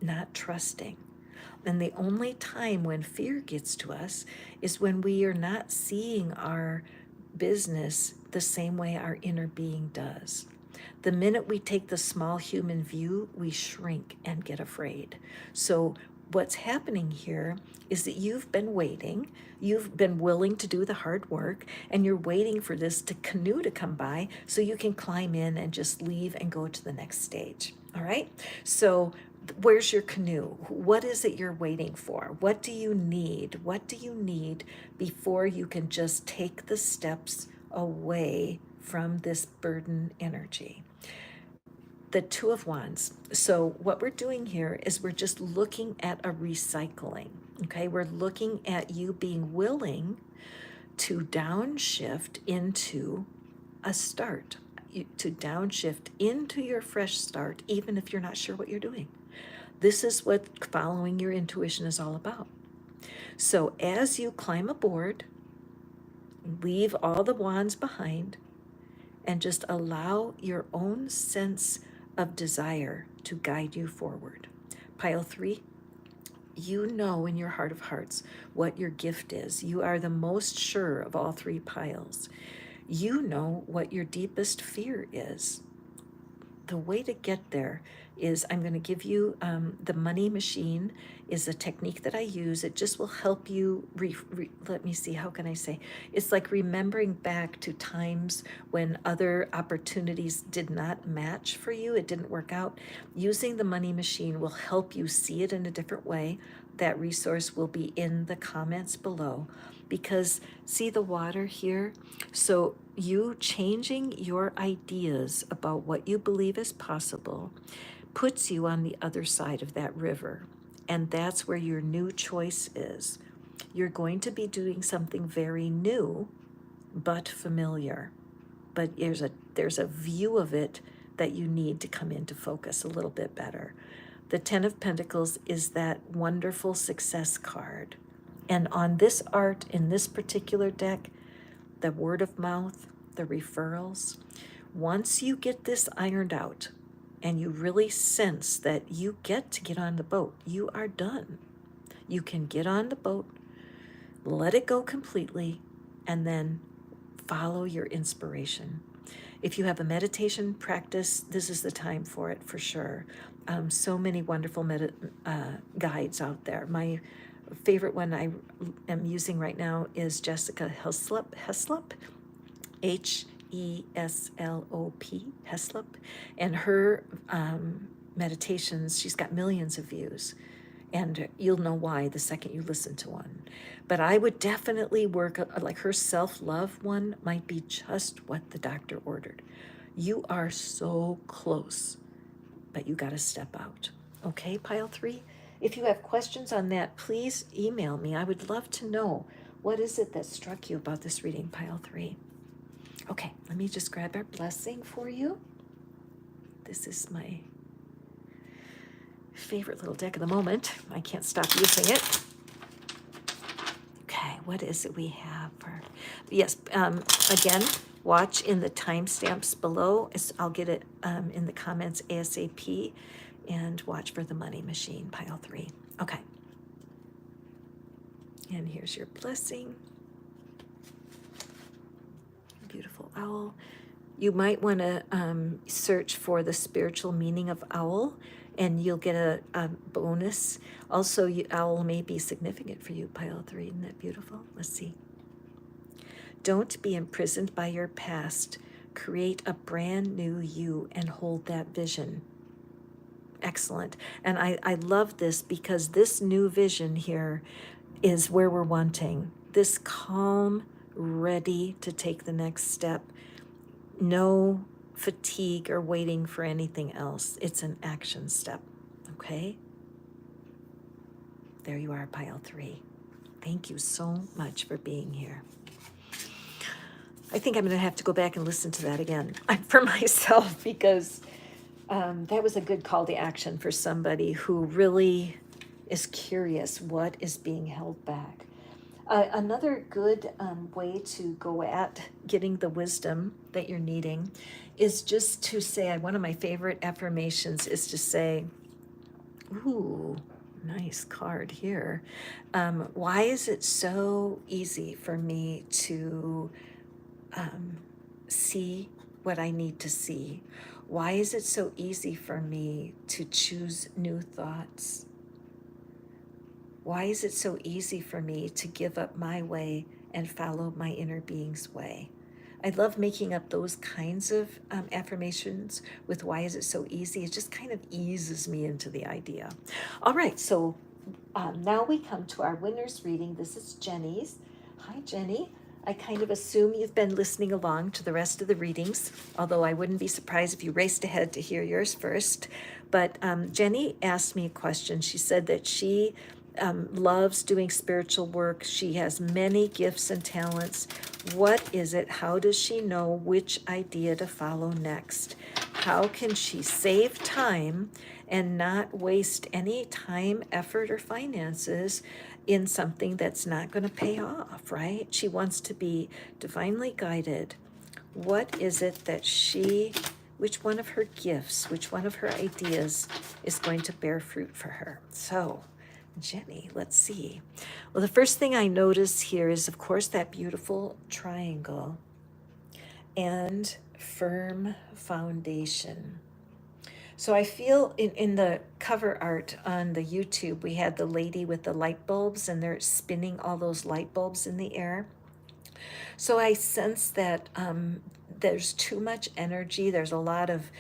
not trusting. And the only time when fear gets to us is when we are not seeing our business the same way our inner being does. The minute we take the small human view, we shrink and get afraid. So what's happening here is that you've been waiting, you've been willing to do the hard work, and you're waiting for this canoe to come by so you can climb in and just leave and go to the next stage. All right? So where's your canoe? What is it you're waiting for? What do you need? What do you need before you can just take the steps away from this burden energy? The Two of Wands. So what we're doing here is we're just looking at a recycling. Okay, we're looking at you being willing to downshift into a start, to downshift into your fresh start, even if you're not sure what you're doing. This is what following your intuition is all about. So as you climb aboard, leave all the wands behind and just allow your own sense of desire to guide you forward. Pile 3, you know in your heart of hearts what your gift is. You are the most sure of all 3 piles. You know what your deepest fear is. The way to get there is I'm going to give you the money machine is a technique that I use. It just will help you, let me see, how can I say? It's like remembering back to times when other opportunities did not match for you. It didn't work out. Using the money machine will help you see it in a different way. That resource will be in the comments below. Because see the water here? So you changing your ideas about what you believe is possible puts you on the other side of that river. And that's where your new choice is. You're going to be doing something very new, but familiar. But there's a view of it that you need to come into focus a little bit better. The Ten of Pentacles is that wonderful success card. And on this art, in this particular deck, the word of mouth, the referrals, once you get this ironed out and you really sense that you get to get on the boat, you are done. You can get on the boat, let it go completely, and then follow your inspiration. If you have a meditation practice, this is the time for it for sure. So many wonderful guides out there. My favorite one I am using right now is Jessica Heslop, Heslop, Heslop, and her meditations, she's got millions of views, and you'll know why the second you listen to one. But I would definitely work, like her self-love one might be just what the doctor ordered. You are so close, but you got to step out. Okay, pile 3? If you have questions on that, please email me. I would love to know, what is it that struck you about this reading, pile 3? Okay, let me just grab our blessing for you. This is my favorite little deck of the moment. I can't stop using it. Okay, what is it we have for? Yes, again, watch in the timestamps below. I'll get it in the comments ASAP, and watch for the money machine, pile 3. Okay. And here's your blessing. Beautiful owl. You might want to search for the spiritual meaning of owl, and you'll get a bonus. Also, owl may be significant for you, pile 3. Isn't that beautiful? Let's see. Don't be imprisoned by your past. Create a brand new you and hold that vision. Excellent. And I love this because this new vision here is where we're wanting. This calm, ready to take the next step. No fatigue or waiting for anything else. It's an action step. Okay? There you are, pile 3. Thank you so much for being here. I think I'm going to have to go back and listen to that again for myself, because that was a good call to action for somebody who really is curious what is being held back. Another good way to go at getting the wisdom that you're needing is just to say, one of my favorite affirmations is to say, ooh, nice card here. Why is it so easy for me to see what I need to see? Why is it so easy for me to choose new thoughts? Why is it so easy for me to give up my way and follow my inner being's way? I love making up those kinds of affirmations with why is it so easy. It just kind of eases me into the idea. All right, so now we come to our winner's reading. This is Jenny's. Hi, Jenny. I kind of assume you've been listening along to the rest of the readings, although I wouldn't be surprised if you raced ahead to hear yours first. But Jenny asked me a question. She said that she loves doing spiritual work. She has many gifts and talents. What is it? How does she know which idea to follow next? How can she save time and not waste any time, effort, or finances in something that's not going to pay off, right? She wants to be divinely guided. What is it that which one of her gifts, which one of her ideas is going to bear fruit for her? So, Jenny, let's see. Well, the first thing I notice here is, of course, that beautiful triangle and firm foundation. So I feel in the cover art on the YouTube, we had the lady with the light bulbs and they're spinning all those light bulbs in the air. So I sense that there's too much energy. There's a lot of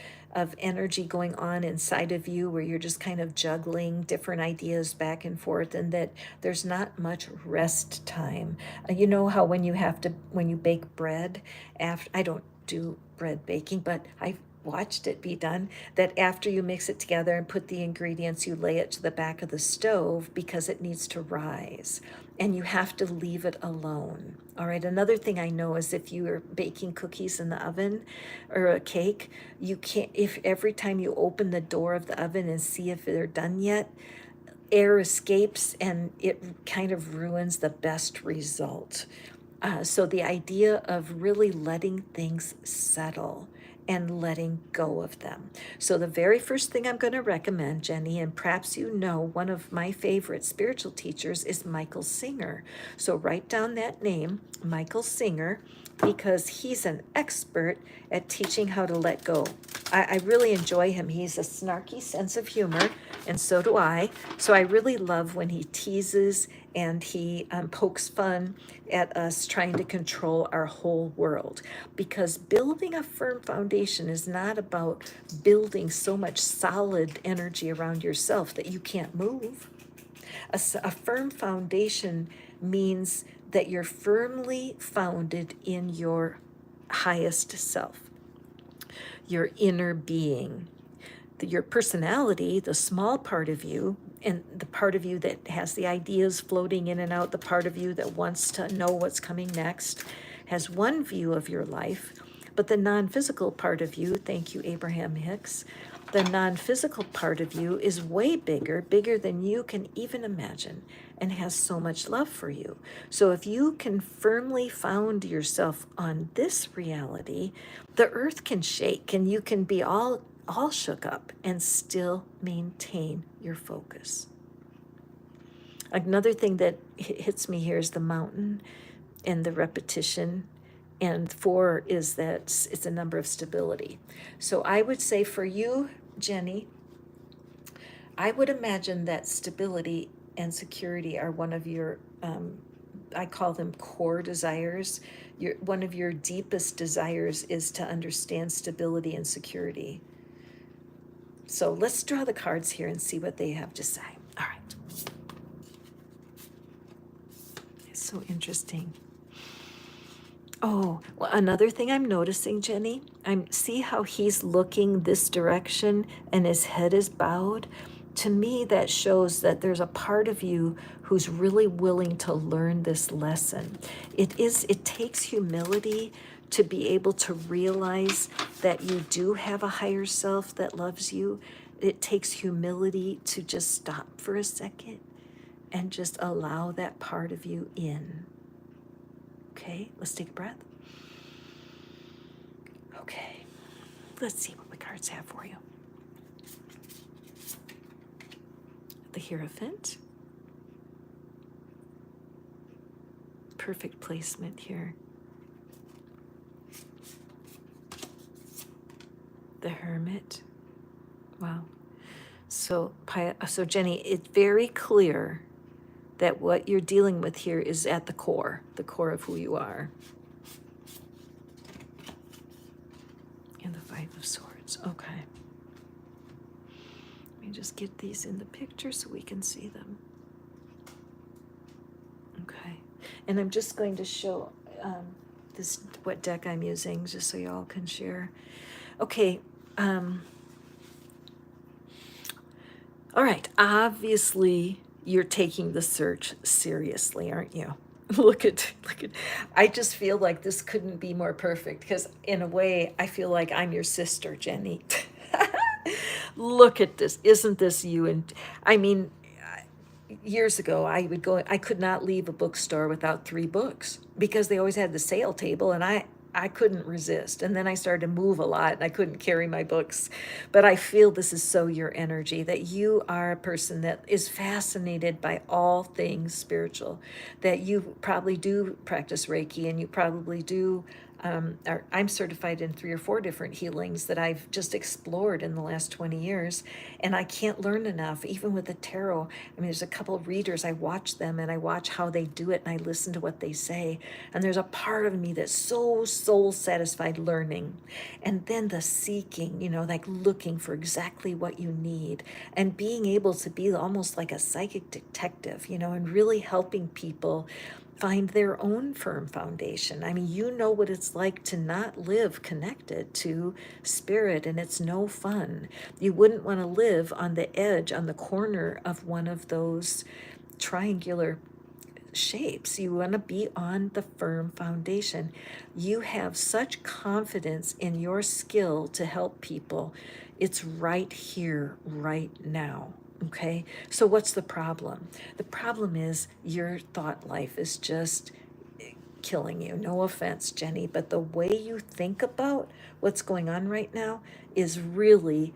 energy going on inside of you where you're just kind of juggling different ideas back and forth, and that there's not much rest time. You know how when you bake bread, I don't do bread baking, but I've watched it be done, that after you mix it together and put the ingredients, you lay it to the back of the stove because it needs to rise and you have to leave it alone. All right, another thing I know is if you are baking cookies in the oven or a cake, you can't, if every time you open the door of the oven and see if they're done yet, air escapes and it kind of ruins the best result. So the idea of really letting things settle and letting go of them. So the very first thing I'm going to recommend, Jenny, and perhaps you know, one of my favorite spiritual teachers is Michael Singer. So write down that name, Michael Singer, because he's an expert at teaching how to let go. I really enjoy him. He's a snarky sense of humor, and so do I. So I really love when he teases and he pokes fun at us trying to control our whole world. Because building a firm foundation is not about building so much solid energy around yourself that you can't move. A firm foundation means that you're firmly founded in your highest self, your inner being. Your personality, the small part of you, and the part of you that has the ideas floating in and out, the part of you that wants to know what's coming next, has one view of your life. But the non-physical part of you, thank you, Abraham Hicks, the non-physical part of you is way bigger than you can even imagine, and has so much love for you. So if you can firmly found yourself on this reality, the earth can shake and you can be all shook up and still maintain your focus. Another thing that hits me here is the mountain and the repetition. And 4 is that it's a number of stability. So I would say for you, Jenny, I would imagine that stability and security are one of your, I call them core desires. One of your deepest desires is to understand stability and security. So let's draw the cards here and see what they have to say. All right. It's so interesting. Oh, well, another thing I'm noticing, Jenny, see how he's looking this direction and his head is bowed. To me, that shows that there's a part of you who's really willing to learn this lesson. It takes humility to be able to realize that you do have a higher self that loves you. It takes humility to just stop for a second and just allow that part of you in. Okay, let's take a breath. Okay, let's see what the cards have for you. The Hierophant. Perfect placement here. The Hermit. Wow. So Jenny, it's very clear that what you're dealing with here is at the core of who you are. And the Five of Swords. Okay. Let me just get these in the picture so we can see them. Okay. And I'm just going to show this what deck I'm using just so y'all can share. Okay. All right. Obviously, you're taking the search seriously, aren't you? Look at. I just feel like this couldn't be more perfect because, in a way, I feel like I'm your sister, Jenny. Look at this. Isn't this you? And I mean, years ago, I could not leave a bookstore without 3 books because they always had the sale table, and I couldn't resist. And then I started to move a lot and I couldn't carry my books. But I feel this is so your energy, that you are a person that is fascinated by all things spiritual, that you probably do practice Reiki, and you probably do. I'm certified in 3 or 4 different healings that I've just explored in the last 20 years. And I can't learn enough, even with the tarot. I mean, there's a couple of readers, I watch them and I watch how they do it and I listen to what they say. And there's a part of me that's so soul satisfied learning. And then the seeking, like looking for exactly what you need and being able to be almost like a psychic detective, and really helping people find their own firm foundation. I mean, you know what it's like to not live connected to spirit, and it's no fun. You wouldn't want to live on the edge, on the corner of one of those triangular shapes. You want to be on the firm foundation. You have such confidence in your skill to help people. It's right here, right now. Okay, so what's the problem? The problem is your thought life is just killing you. No offense, Jenny, but the way you think about what's going on right now is really,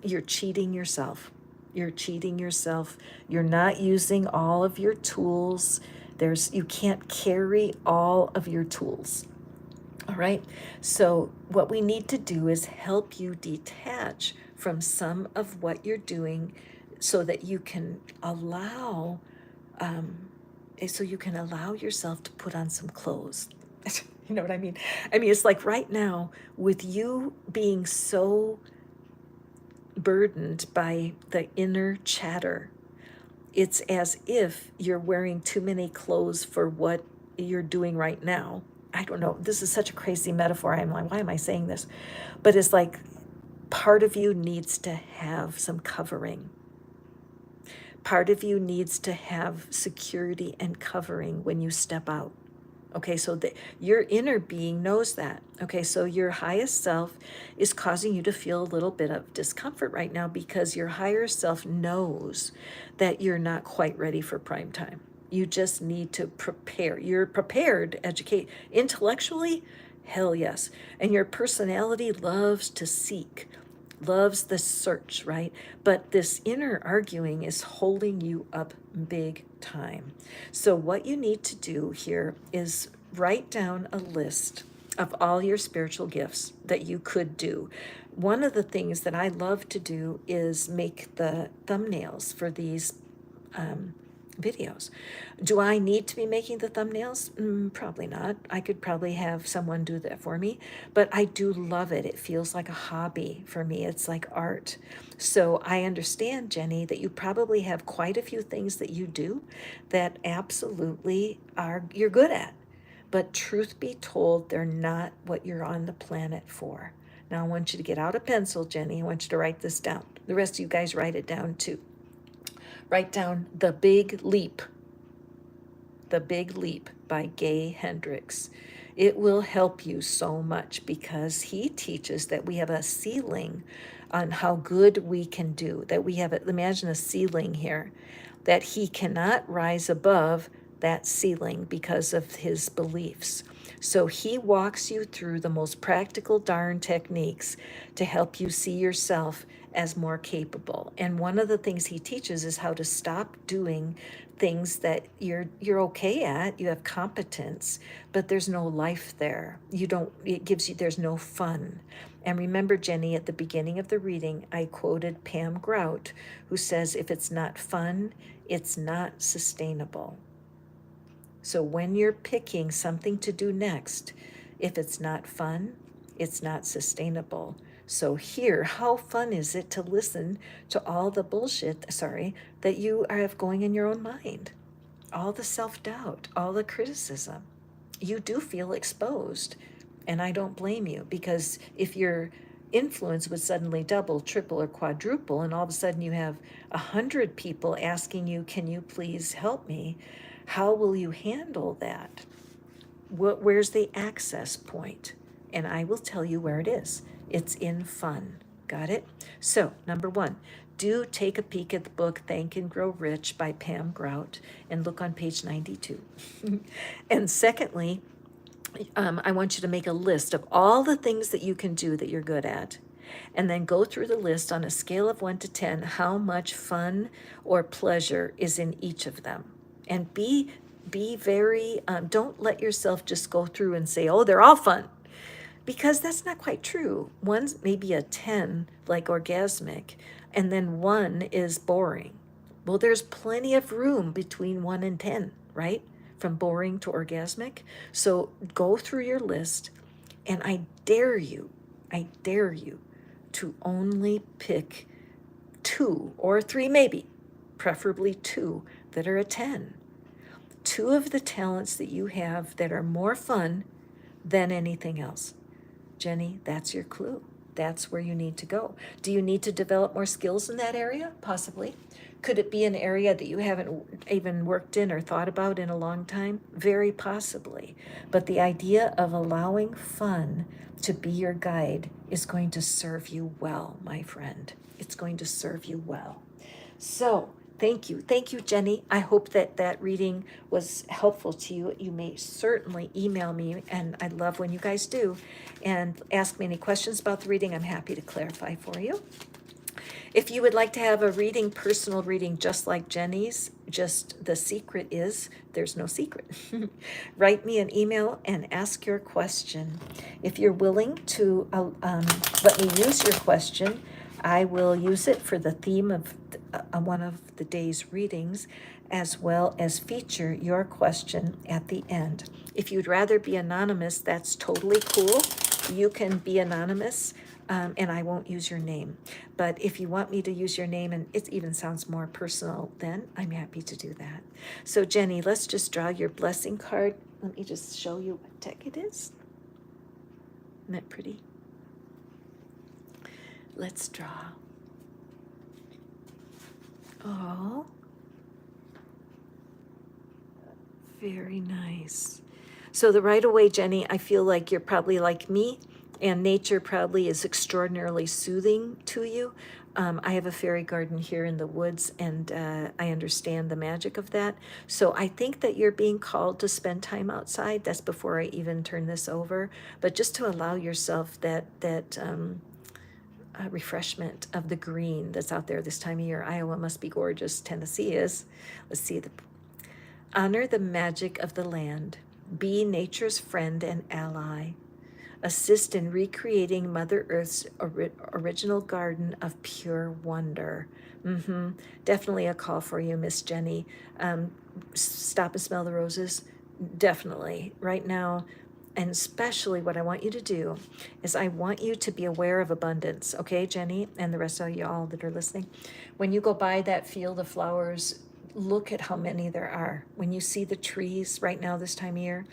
you're cheating yourself. You're cheating yourself. You're not using all of your tools. You can't carry all of your tools. All right. So what we need to do is help you detach from some of what you're doing so that you can allow yourself to put on some clothes. You know what I mean? I mean, it's like right now with you being so burdened by the inner chatter, it's as if you're wearing too many clothes for what you're doing right now. I don't know. This is such a crazy metaphor. I'm like, why am I saying this? But it's like part of you needs to have some covering. Part of you needs to have security and covering when you step out. Okay, so your inner being knows that. Okay, so your highest self is causing you to feel a little bit of discomfort right now because your higher self knows that you're not quite ready for prime time. You just need to prepare. You're prepared, educate intellectually, hell yes. And your personality loves to seek, loves the search, right? But this inner arguing is holding you up big time. So what you need to do here is write down a list of all your spiritual gifts that you could do. One of the things that I love to do is make the thumbnails for these videos. Do I need to be making the thumbnails? Probably not. I could probably have someone do that for me, but I do love it. It feels like a hobby for me. It's like art. So I understand, Jenny, that you probably have quite a few things that you do that absolutely you're good at. But truth be told, they're not what you're on the planet for. Now I want you to get out a pencil, Jenny. I want you to write this down. The rest of you guys write it down too. Write down The Big Leap. The Big Leap by Gay Hendricks. It will help you so much because he teaches that we have a ceiling on how good we can do, that we have, imagine a ceiling here, that he cannot rise above that ceiling because of his beliefs. So he walks you through the most practical darn techniques to help you see yourself as more capable. And one of the things he teaches is how to stop doing things that you're okay at, you have competence, but there's no life there. You don't it gives you there's no fun. And remember, Jenny, at the beginning of the reading, I quoted Pam Grout, who says, if it's not fun, it's not sustainable. So when you're picking something to do next, if it's not fun, it's not sustainable. So here, how fun is it to listen to all the bullshit, that you have going in your own mind? All the self-doubt, all the criticism. You do feel exposed. And I don't blame you, because if your influence would suddenly double, triple, or quadruple, and all of a sudden you have 100 people asking you, can you please help me? How will you handle that? Where's the access point? And I will tell you where it is. It's in fun. Got it? So, number one, do take a peek at the book Think and Grow Rich by Pam Grout and look on page 92. And secondly, I want you to make a list of all the things that you can do that you're good at. And then go through the list on a scale of 1 to 10, how much fun or pleasure is in each of them. And be very, don't let yourself just go through and say, oh, they're all fun. Because that's not quite true. One's maybe a 10, like orgasmic, and then 1 is boring. Well, there's plenty of room between 1 and 10, right? From boring to orgasmic. So go through your list, and I dare you to only pick 2 or 3, maybe, preferably 2 that are a 10. 2 of the talents that you have that are more fun than anything else. Jenny, that's your clue. That's where you need to go. Do you need to develop more skills in that area? Possibly. Could it be an area that you haven't even worked in or thought about in a long time? Very possibly. But the idea of allowing fun to be your guide is going to serve you well, my friend. It's going to serve you well. So, thank you. Thank you, Jenny. I hope that that reading was helpful to you. You may certainly email me, and I love when you guys do, and ask me any questions about the reading. I'm happy to clarify for you. If you would like to have a reading, personal reading, just like Jenny's, just the secret is there's no secret. Write me an email and ask your question. If you're willing to let me use your question, I will use it for the theme of one of the day's readings, as well as feature your question at the end. If you'd rather be anonymous, that's totally cool. You can be anonymous, and I won't use your name. But if you want me to use your name, and it even sounds more personal, then I'm happy to do that. So Jenny, let's just draw your blessing card. Let me just show you what deck it is. Isn't that pretty? Let's draw. Oh, very nice. So right away, Jenny, I feel like you're probably like me, and nature probably is extraordinarily soothing to you. I have a fairy garden here in the woods, and I understand the magic of that. So I think that you're being called to spend time outside. That's before I even turn this over. But just to allow yourself that refreshment of the green that's out there this time of year. Iowa must be gorgeous. Tennessee is. Let's see. Honor the magic of the land. Be nature's friend and ally. Assist in recreating Mother Earth's original garden of pure wonder. Definitely a call for you, Miss Jenny. Stop and smell the roses. Definitely. Right now, and especially what I want you to do is I want you to be aware of abundance. Okay, Jenny, and the rest of y'all that are listening. When you go by that field of flowers, look at how many there are. When you see the trees right now this time of year,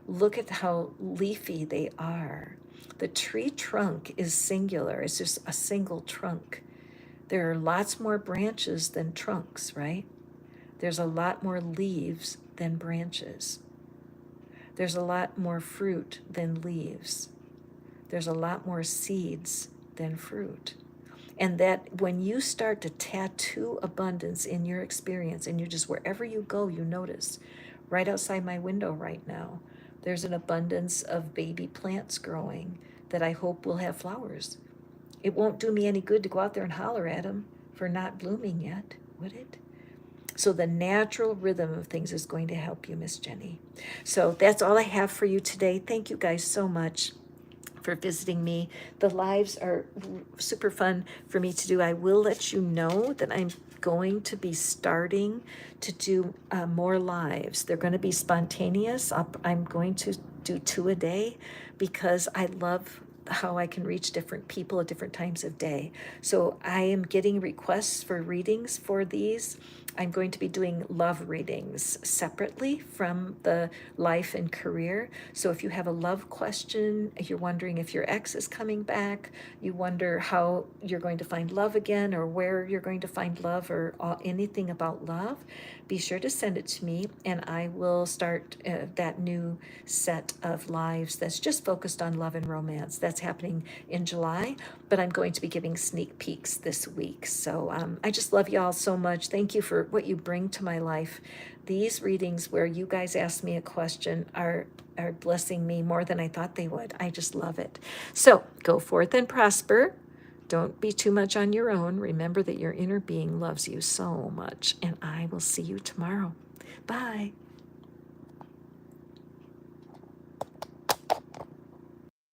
look at how leafy they are. The tree trunk is singular. It's just a single trunk. There are lots more branches than trunks, right? There's a lot more leaves than branches. There's a lot more fruit than leaves. There's a lot more seeds than fruit. And that when you start to tattoo abundance in your experience, and you just, wherever you go, you notice, right outside my window right now, There's an abundance of baby plants growing that I hope will have flowers. It won't do me any good to go out there and holler at them for not blooming yet, would it? So the natural rhythm of things is going to help you, Miss Jenny. So that's all I have for you today. Thank you guys so much for visiting me. The lives are super fun for me to do. I will let you know that I'm going to be starting to do more lives. They're going to be spontaneous. I'm going to do 2 a day because I love how I can reach different people at different times of day. So I am getting requests for readings for these. I'm going to be doing love readings separately from the life and career. So if you have a love question, if you're wondering if your ex is coming back, you wonder how you're going to find love again or where you're going to find love or anything about love, be sure to send it to me and I will start that new set of lives that's just focused on love and romance. That's happening in July, but I'm going to be giving sneak peeks this week. So I just love y'all so much. Thank you for what you bring to my life. These readings where you guys ask me a question are blessing me more than I thought they would. I just love it. So go forth and prosper. Don't be too much on your own. Remember that your inner being loves you so much, and I will see you tomorrow. Bye.